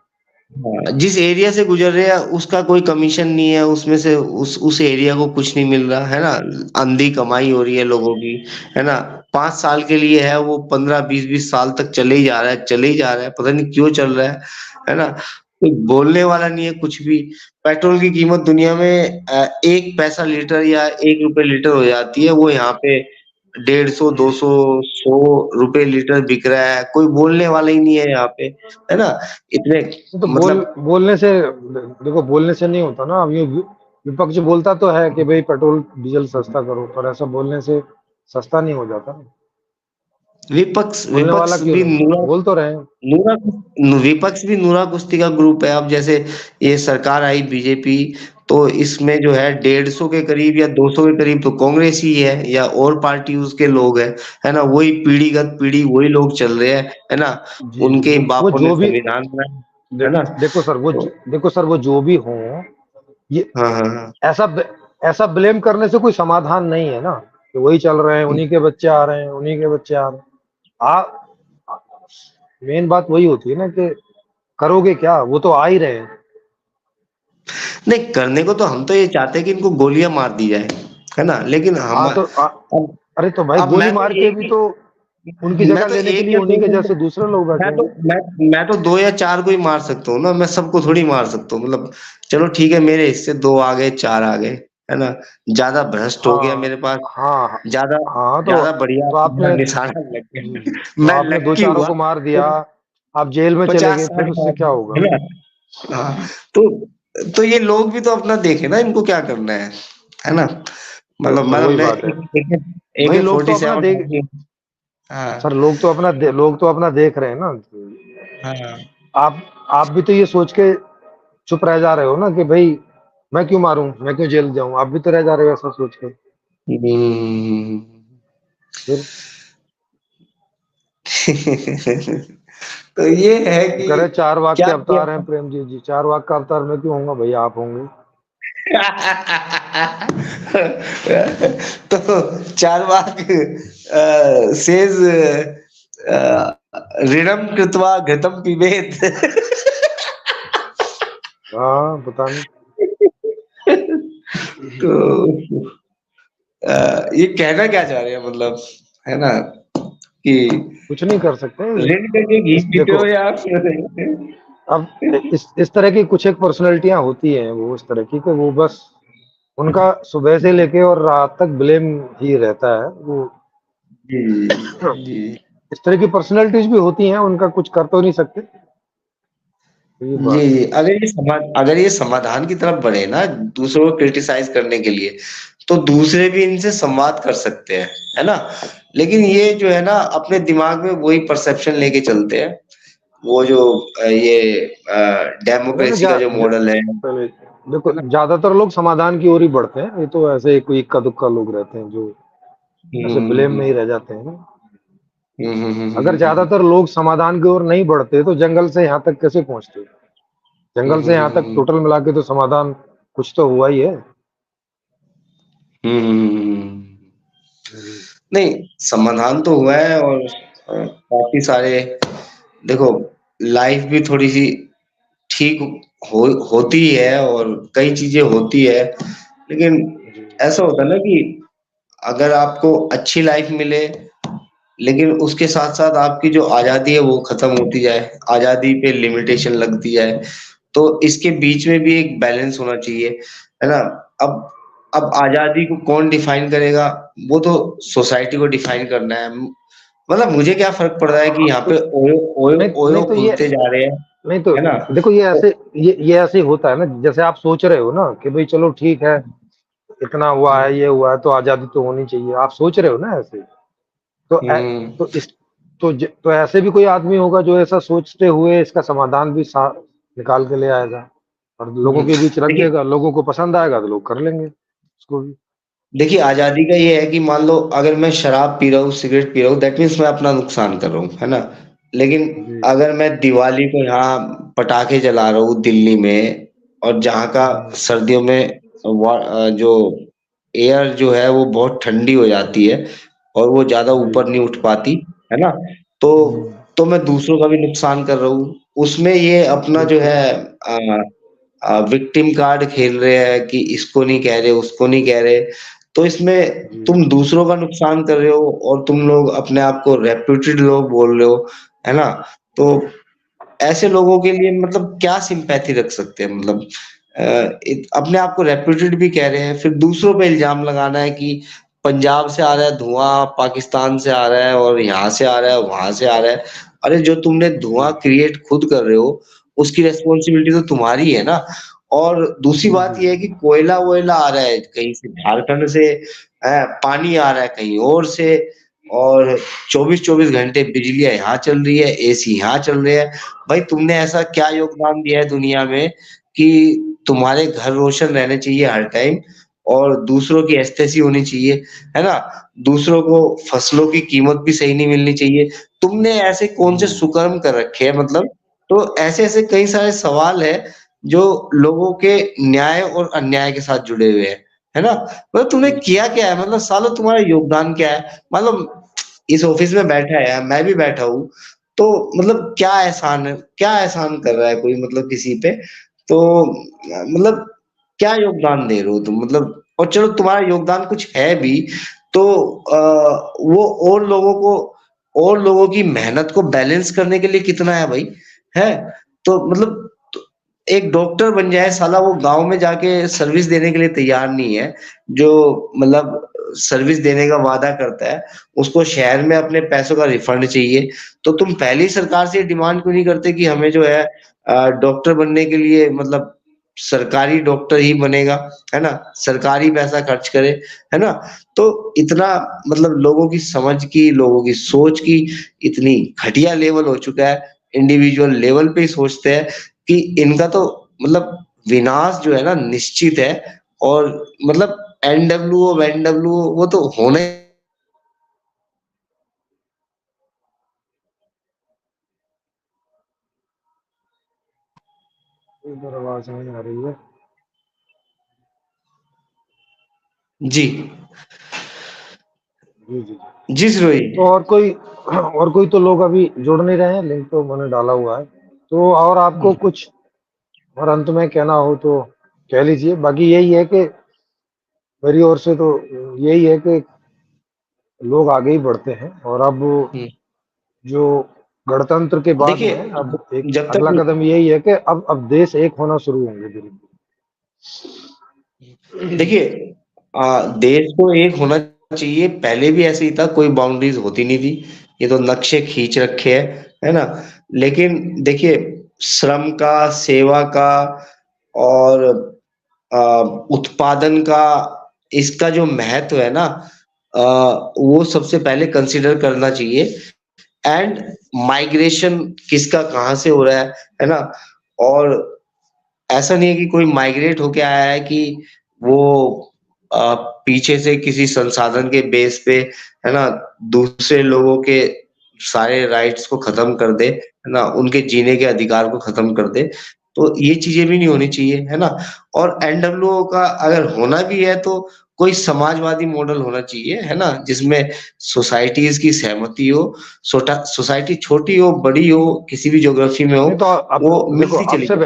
हाँ, जिस एरिया से गुजर रहे हैं उसका कोई कमीशन नहीं है, उसमें से उस एरिया को कुछ नहीं मिल रहा, है ना। अंधी कमाई हो रही है लोगों की, है ना। 5 साल के लिए है वो, 15 20 20 साल तक चले ही जा रहा है, चले ही जा रहा है, पता नहीं क्यों चल रहा है ना। कोई बोलने वाला नहीं है कुछ भी। पेट्रोल की कीमत दुनिया में 1 पैसा लीटर या 1 रुपए लीटर हो जाती है, वो यहाँ पे 150 200 100 रुपए लीटर बिक रहा है, कोई बोलने वाला ही नहीं है यहाँ पे, है ना। इतने तो मतलब बोलने से, देखो बोलने से नहीं होता ना। अब ये विपक्ष बोलता तो है कि भाई पेट्रोल डीजल सस्ता करो, पर ऐसा बोलने से सस्ता नहीं हो जाता ना। विपक्ष बोलने वाला विपक्ष क्यों भी रहे, नूरा बोल तो रहे हैं। नूरा विपक्ष भी नूरा कुश्ती का ग्रुप है। अब जैसे ये सरकार आई बीजेपी, तो इसमें जो है 150 के करीब या 200 के करीब तो कांग्रेस ही है, या और पार्टी उसके लोग है ना। वही पीढ़ीगत पीढ़ी वही लोग चल रहे हैं, है ना। जी जी, उनके वो बापों ने जो भी संविधान बनाया। है ना? तो देखो सर, वो जो भी हो, ये हाँ, हाँ, हाँ। ऐसा ऐसा ब्लेम करने से कोई समाधान नहीं है ना, कि वही चल रहे हैं, उन्हीं के बच्चे आ रहे हैं, उन्हीं के बच्चे आ रहे हैं। आ मेन बात वही होती है ना कि करोगे क्या, वो तो आ ही रहे हैं। नहीं, करने को तो हम तो ये चाहते हैं कि इनको गोलियां मार दी जाए, है ना? लेकिन हम हाँ तो अब अरे तो भाई अब गोली मार के भी तो उनकी मैं जगह तो लेने के एक लिए या उन्हीं दो के को जैसे दूसरे लोग बैठे मैं हैं। तो मैं तो 2 या 4 को ही मार सकता हूँ ना, मैं सबको थोड़ी मार सकता हूँ। मतलब चलो ठीक है, मेरे हिस्से 2 आ गए, 4 आ गए, है ना? ज्यादा भ्रष्ट हो गया हाँ मेरे पास, हाँ ज्यादा हाँ, ज्यादा बढ़िया तो अपना आपने निशाना लग जी, गया। तो मैं आपने दो लक्की चारों हुआ को मार तो दिया, आप जेल में चले गए, 50-60 फिर उससे मार क्या दिए, होगा? है ना? हाँ, तो ये लोग भी तो अपना देखे ना, इनको क्या करना है ना? तो मतलब वही मैं बात है भाई, AK-47 हाँ, सर लोग तो अपना देख रहे हैं ना। हाँ। आप आप भी तो ये सोच के चुप रह जा रहे हो ना कि भाई मैं क्यों मारूं, मैं क्यों जेल जाऊं, आप भी तो रह जा रहे हो ऐसा सोच के। हुँ। फिर तो ये है वो कि कह रहे चार वाग के क्या अवतार हैं किया प्रेम जी, जी चार वाग का अवतार मैं क्यों होऊंगा भैया, आप होंगे। तो चार्वाक सेज ऋणम कृत्वा घृतम पिबेत। हाँ पता नहीं। तो ये कहना क्या चाह रहे हैं मतलब, है ना? कि कुछ नहीं कर सकते। ऋण करके घी इस पीते देखो, हो या फिर अब इस तरह की कुछ एक पर्सनैलिटियां होती हैं, वो इस तरह की कि वो बस उनका सुबह से लेके और रात तक ब्लेम ही रहता है वो। जी, जी। इस तरह की पर्सनैलिटीज भी होती हैं, उनका कुछ कर तो नहीं सकते, तो ये जी, बात है। जी। अगर ये समाधान की तरफ बढ़े ना, दूसरों को क्रिटिसाइज़ करने के लिए, तो दूसरे भी इनसे संवाद कर सकते हैं, है ना? लेकिन ये जो है ना, अपने दिमाग में वही परसेप्शन लेके चलते हैं। वो जो अरे ना डेमोक्रेसी का जो मॉडल है पहले देखो, ना? ज्यादातर लोग समाधान की ओर ही बढ़ते हैं, ये तो ऐसे कोई इक्का दुक्का लोग रहते हैं जो ऐसे ब्लेम में ही हुँ, रह जाते हैं। हुँ, हुँ, हुँ, हुँ, अगर हुँ, हुँ, ज्यादातर लोग समाधान की ओर नहीं बढ़ते तो जंगल से यहाँ तक कैसे पहुंचते? हुँ, जंगल से हुँ, यहाँ हुँ, तक हुँ, टोटल मिला के तो समाधान कुछ तो हुआ ही है। हुँ, हुँ, हुँ, हुँ, हुँ। जी नहीं, समाधान तो हुआ है और काफ़ी सारे देखो, लाइफ़ भी थोड़ी-सी ठीक हो होती है और कई चीज़ें होती है, लेकिन जी ऐसा होता है ना कि अगर आपको अच्छी लाइफ़ मिले, लेकिन उसके साथ-साथ आपकी जो आज़ादी है वो ख़त्म होती जाए, आज़ादी पे लिमिटेशन लगती जाए, तो इसके बीच में भी एक बैलेंस होना चाहिए, है ना? अब अब आज़ादी को कौन डिफ़ाइन करेगा, वो तो सोसाइटी को डिफ़ाइन करना है। मतलब मुझे क्या फ़र्क पड़ रहा है कि यहाँ पे ओयो ओयो नहीं ओयो नहीं तो ये खुलते जा रहे हैं, नहीं तो है ना? देखो, ये तो ऐसे ये ऐसे ही होता है ना, जैसे आप सोच रहे हो ना कि भाई चलो ठीक है, इतना हुआ हुँ, है, ये हुआ है, तो आजादी तो होनी चाहिए, आप सोच रहे हो ना ऐसे। तो हुँ। तो इस तो ऐसे भी कोई आदमी होगा जो ऐसा सोचते हुए इसका समाधान भी निकाल के ले आएगा और लोगों हुँ, के बीच रख देखिए देगा, लोगों को पसंद आएगा तो लोग कर लेंगे उसको भी। देखिए आज़ादी का ये है कि मान लो अगर मैं शराब पी रहा हूँ, सिगरेट पी रहा हूँ, दैट मीन्स मैं अपना नुकसान कर रहा हूँ, है ना? लेकिन जी अगर मैं दिवाली को यहाँ पटाखे जला रहा हूँ दिल्ली में और जहाँ का हम्म, सर्दियों में जो एयर जो है वो बहुत ठंडी हो जाती है और वो ज़्यादा जी ऊपर नहीं उठ पाती, है ना? तो हम्म, मैं दूसरों का भी नुकसान कर रहा हूँ। उसमें ये अपना जो बिल्कुल है अ विक्टिम कार्ड खेल रहे हैं कि इसको नहीं कह रहे, उसको नहीं कह रहे। तो इसमें जी तुम दूसरों का नुकसान कर रहे हो और तुम लोग अपने आप को रेप्यूटेड लोग बोल रहे हो, है ना? तो ऐसे लोगों के लिए मतलब क्या सिम्पैथी रख सकते हैं मतलब अपने आप को रेप्यूटेड भी कह रहे हैं, फिर दूसरों पे इल्ज़ाम लगाना है कि पंजाब से आ रहा है धुआँ, पाकिस्तान से आ रहा है और यहाँ से आ रहा है, वहाँ से आ रहा है। अरे जो तुमने जी धुआँ क्रिएट खुद कर रहे हो, उसकी रिस्पॉन्सिबिलिटी तो तुम्हारी है ना। और दूसरी जी बात जी ये है कि कोयला-वोयला आ रहा है कहीं से झारखंड से, पानी आ रहा है कहीं और से और 24-24 घंटे बिजलियाँ यहाँ चल रही है, एसी यहाँ चल रहे हैं। भाई तुमने ऐसा क्या योगदान दिया है दुनिया में कि तुम्हारे घर रोशन रहने चाहिए हर टाइम और दूसरों की एस्थेसी होनी चाहिए, है ना? दूसरों को फसलों की कीमत भी सही नहीं मिलनी चाहिए। तुमने ऐसे कौन से हम्म, सुकर्म कर रखे हैं मतलब, तो ऐसे-ऐसे कई सारे सवाल हैं जो लोगों के न्याय और अन्याय के साथ जुड़े हुए हैं, है ना? मतलब तूने किया क्या है? मतलब सालों तुम्हारा योगदान क्या है? मतलब इस ऑफिस में बैठा है, मैं भी बैठा हूँ, तो मतलब क्या एहसान कर रहा है कोई मतलब किसी पे? तो मतलब क्या योगदान दे रहे हो तुम? मतलब और चलो तुम्हारा योगदान कुछ है भी, तो वो और लोगों की मेहनत को बैलेंस करने के लिए कितना है भाई? है? तो मतलब तो एक डॉक्टर बन जाए साला, वो गाँव में जाके सर्विस देने के लिए तैयार नहीं है। जो मतलब सर्विस देने का वादा करता है, उसको शहर में अपने पैसों का रिफंड चाहिए। तो तुम पहले ही सरकार से डिमांड क्यों नहीं करते कि हमें जो है डॉक्टर बनने के लिए मतलब सरकारी डॉक्टर ही बनेगा, है ना? सरकारी पैसा खर्च करे, है ना? तो इतना मतलब लोगों की समझ की, लोगों की सोच की इतनी घटिया लेवल हो चुका है, इंडिविजुअल लेवल पे ही सोचते हैं कि इनका तो मतलब विनाश जो है ना निश्चित है। और मतलब एनडब्ल्यूओ वेनडब्ल्यूओ वो तो होने इधर आवाज नहीं आ रही है। जी। जी जी जी। जी सिरोही। तो और कोई तो लोग अभी जुड़ नहीं रहे हैं, लिंक तो मैंने डाला हुआ है। तो और आपको कुछ और अंत में कहना हो तो कह लीजिए। बाकी यही है कि मेरी ओर से तो यही है कि लोग आगे ही बढ़ते हैं, और अब हुँ, जो गणतंत्र के बाद देखिए में अब एक जब अगला तक कदम यही है कि अब देश एक होना शुरू होंगे धीरे धीरे। देखिए देश को एक होना चाहिए, पहले भी ऐसे ही था, कोई बाउंड्रीज़ होती नहीं थी। ये तो नक्शे खींच रखे हैं, है ना? लेकिन देखिए श्रम का, सेवा का और अ, उत्पादन का इसका जो महत्व है ना, वो सबसे पहले कंसीडर करना चाहिए। एंड माइग्रेशन किसका कहाँ से हो रहा है ना? और ऐसा नहीं है कि कोई माइग्रेट होके आया है कि वो पीछे से किसी संसाधन के बेस पे, है ना, दूसरे लोगों के सारे राइट्स को खत्म कर दे, है ना? उनके जीने के अधिकार को खत्म कर दे। तो ये चीज़ें भी नहीं होनी चाहिए, है ना? और एनडब्ल्यूओ का अगर होना भी है तो कोई समाजवादी मॉडल होना चाहिए, है ना? जिसमें सोसाइटीज़ की सहमति हो, सोसाइटी छोटी हो, बड़ी हो, किसी भी ज्योग्राफी में हो, नहीं तो अब वो देखो, मिलती चली जाए।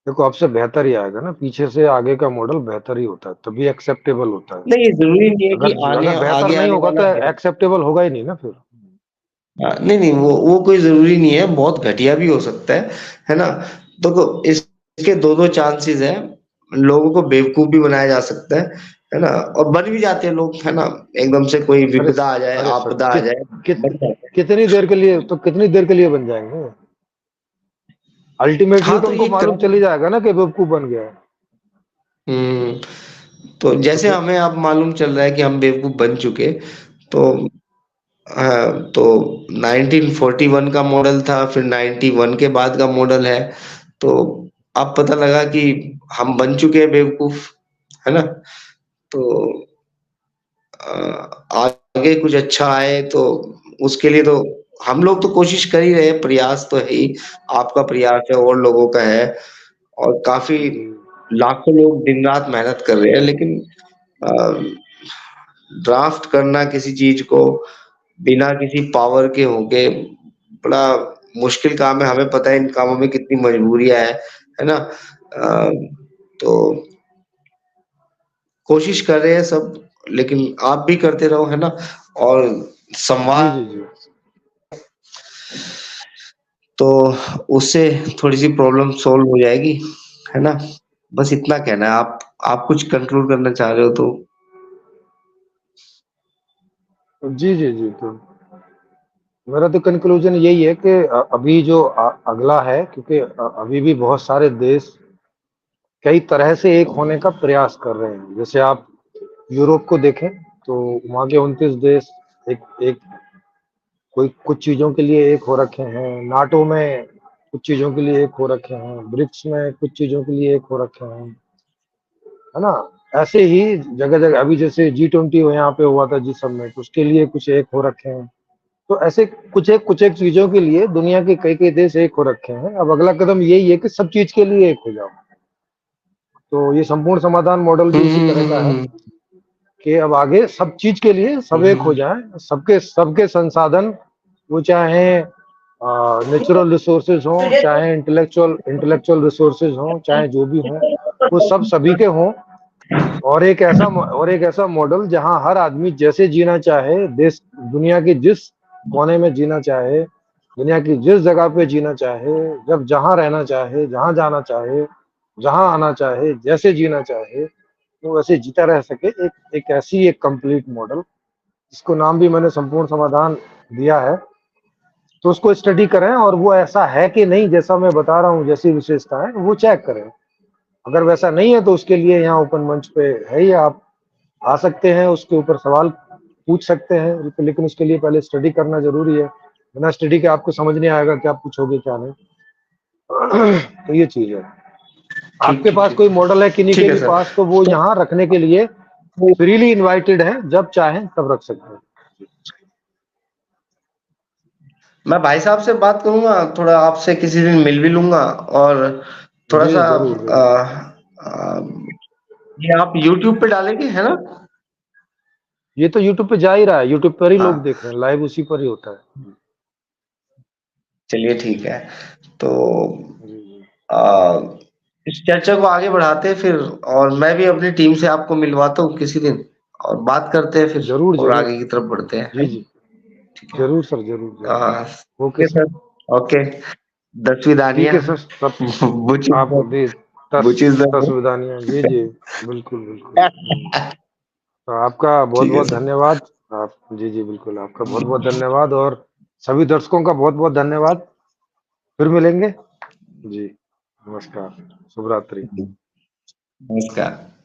आपसे बेहतर ही आएगा ना, पीछे से आगे का मॉडल बेहतर ही होता है, तभी एक्सेप्टेबल होता है। नहीं, ज़रूरी नहीं है कि अगर आने अगर बेहतर आगे नहीं आने होगा वाला तो है। एक्सेप्टेबल होगा ही नहीं ना फिर। नहीं, नहीं वो कोई ज़रूरी नहीं है, बहुत घटिया भी हो सकता है ना? देखो इसके 2-2 चांसेस हैं, लोगों को बेवकूफ़ भी बनाया जा सकता है ना? और बन भी जाते हैं लोग, है ना? एकदम से कोई अरे विपदा आ जाए, अरे सर, आपदा आ जाए, कित बन जाते हैं। कितनी देर के लिए बन जाएंगे? अल्टीमेटली हाँ, तो तो उनको ये मालूम क्रम चल ही जाएगा ना कि बेवकूफ बन गया है। हुँ, तो तो जैसे फिर हमें अब मालूम चल रहा है कि हम बेवकूफ़ बन चुके, तो तो 1941 का मॉडल था, फिर 91 के बाद का मॉडल है, तो अब पता लगा कि हम बन चुके हैं बेवकूफ़, है ना? तो आगे कुछ अच्छा आए तो उसके लिए तो हम लोग तो कोशिश कर ही रहे हैं, प्रयास तो है ही, आपका प्रयास है और लोगों का है और काफ़ी जी लाखों लोग दिन-रात मेहनत कर रहे हैं, लेकिन अ, ड्राफ्ट करना किसी चीज़ को बिना किसी पावर के होके बड़ा मुश्किल काम है, हमें पता है इन कामों में कितनी मजबूरियाँ हैं, है ना? तो कोशिश कर रहे हैं सब, लेकिन आप भी करते रहो, है ना? और जी जी संवाद जी। तो उससे थोड़ी-सी प्रॉब्लम सॉल्व हो जाएगी, है ना? बस इतना कहना है, आप कुछ कंक्लूड करना चाह रहे हो तो जी जी जी। तो मेरा तो कंक्लूजन यही है कि अभी जो अगला है, क्योंकि अभी भी बहुत सारे देश कई तरह से एक होने का प्रयास कर रहे हैं। जैसे आप यूरोप को देखें तो वहाँ के 29 देश एक एक कोई कुछ चीजों के लिए एक हो रखे हैं, नाटो में कुछ चीजों के लिए एक हो रखे हैं, ब्रिक्स में कुछ चीजों के लिए एक हो रखे हैं, है ना? ऐसे ही जगह जगह अभी जैसे G20 यहाँ पे हुआ था, जी समिट, उसके लिए कुछ एक हो रखे हैं। तो ऐसे कुछ एक चीजों के लिए दुनिया के कई कई देश एक हो रखे हैं। अब अगला कदम यही है कि सब चीज के लिए एक हो जाओ। तो ये संपूर्ण समाधान मॉडल भी इसी तरह का है हम्म। कि अब आगे सब चीज के लिए सब एक हो जाए, सबके सबके संसाधन, वो चाहे नेचुरल रिसोर्सेज हों, चाहे इंटेलेक्चुअल रिसोर्सेज हों, चाहे जो भी हों, वो सब सभी के हों। और एक ऐसा मॉडल जहां हर आदमी जैसे जीना चाहे, देश दुनिया के जिस कोने में जीना चाहे, दुनिया की जिस जगह पे जीना चाहे, जब जहां रहना चाहे, जहां जाना चाहे, जहां आना चाहे, जैसे जीना चाहे, तो वैसे जीता रह सके। एक ऐसी एक कंप्लीट मॉडल, जिसको नाम भी मैंने संपूर्ण समाधान दिया है। तो उसको स्टडी करें और वो ऐसा है कि नहीं जैसा मैं बता रहा हूँ, जैसी विशेषताएं, वो चेक करें। अगर वैसा नहीं है तो उसके लिए यहाँ ओपन मंच पे है ही, आप आ सकते हैं, उसके ऊपर सवाल पूछ सकते हैं, लेकिन उसके लिए पहले स्टडी करना जरूरी है। बिना स्टडी के आपको समझ नहीं आएगा क्या पूछोगे क्या नहीं। तो ये चीज है। ठीक आपके ठीक पास ठीक कोई मॉडल है किन्हीं ठीक के है भी सर। पास, तो वो तो यहाँ रखने के लिए फ्रीली इनवाइटेड है, जब चाहें तब रख सकते हैं। मैं भाई साहब से बात करूंगा, थोड़ा आपसे किसी दिन मिल भी लूंगा, और थोड़ा जी सा जरूर जरूर। आ, ये आप YouTube पे डालेंगे है ना? ये तो यूट्यूब पे जा ही रहा है, यूट्यूब पर ही लोग हाँ, देख रहे हैं, लाइव उसी पर ही होता है। चलिए ठीक है। तो जी जी। आ, इस चर्चा को आगे बढ़ाते हैं फिर, और मैं भी अपनी टीम से आपको मिलवाता हूँ किसी दिन, और बात करते हैं फिर, जरूर और जरूर। आगे की तरफ बढ़ते हैं, है जी ना? जी। ठीक है। जरूर सर, जरूर जरूर। Okay okay sir. Sir. Okay. दसवीं ठीक दानिया। है सर, सब आप बुचिस भी दस बुचिस। 10 विदानियाँ। जी जी। बिल्कुल बिल्कुल। तो आपका बहुत ठीक है बहुत सर। धन्यवाद। आप, जी जी बिल्कुल, आपका बहुत बहुत धन्यवाद, और सभी दर्शकों का बहुत बहुत धन्यवाद। फिर मिलेंगे। जी। नमस्कार। शुभ रात्रि। नमस्कार।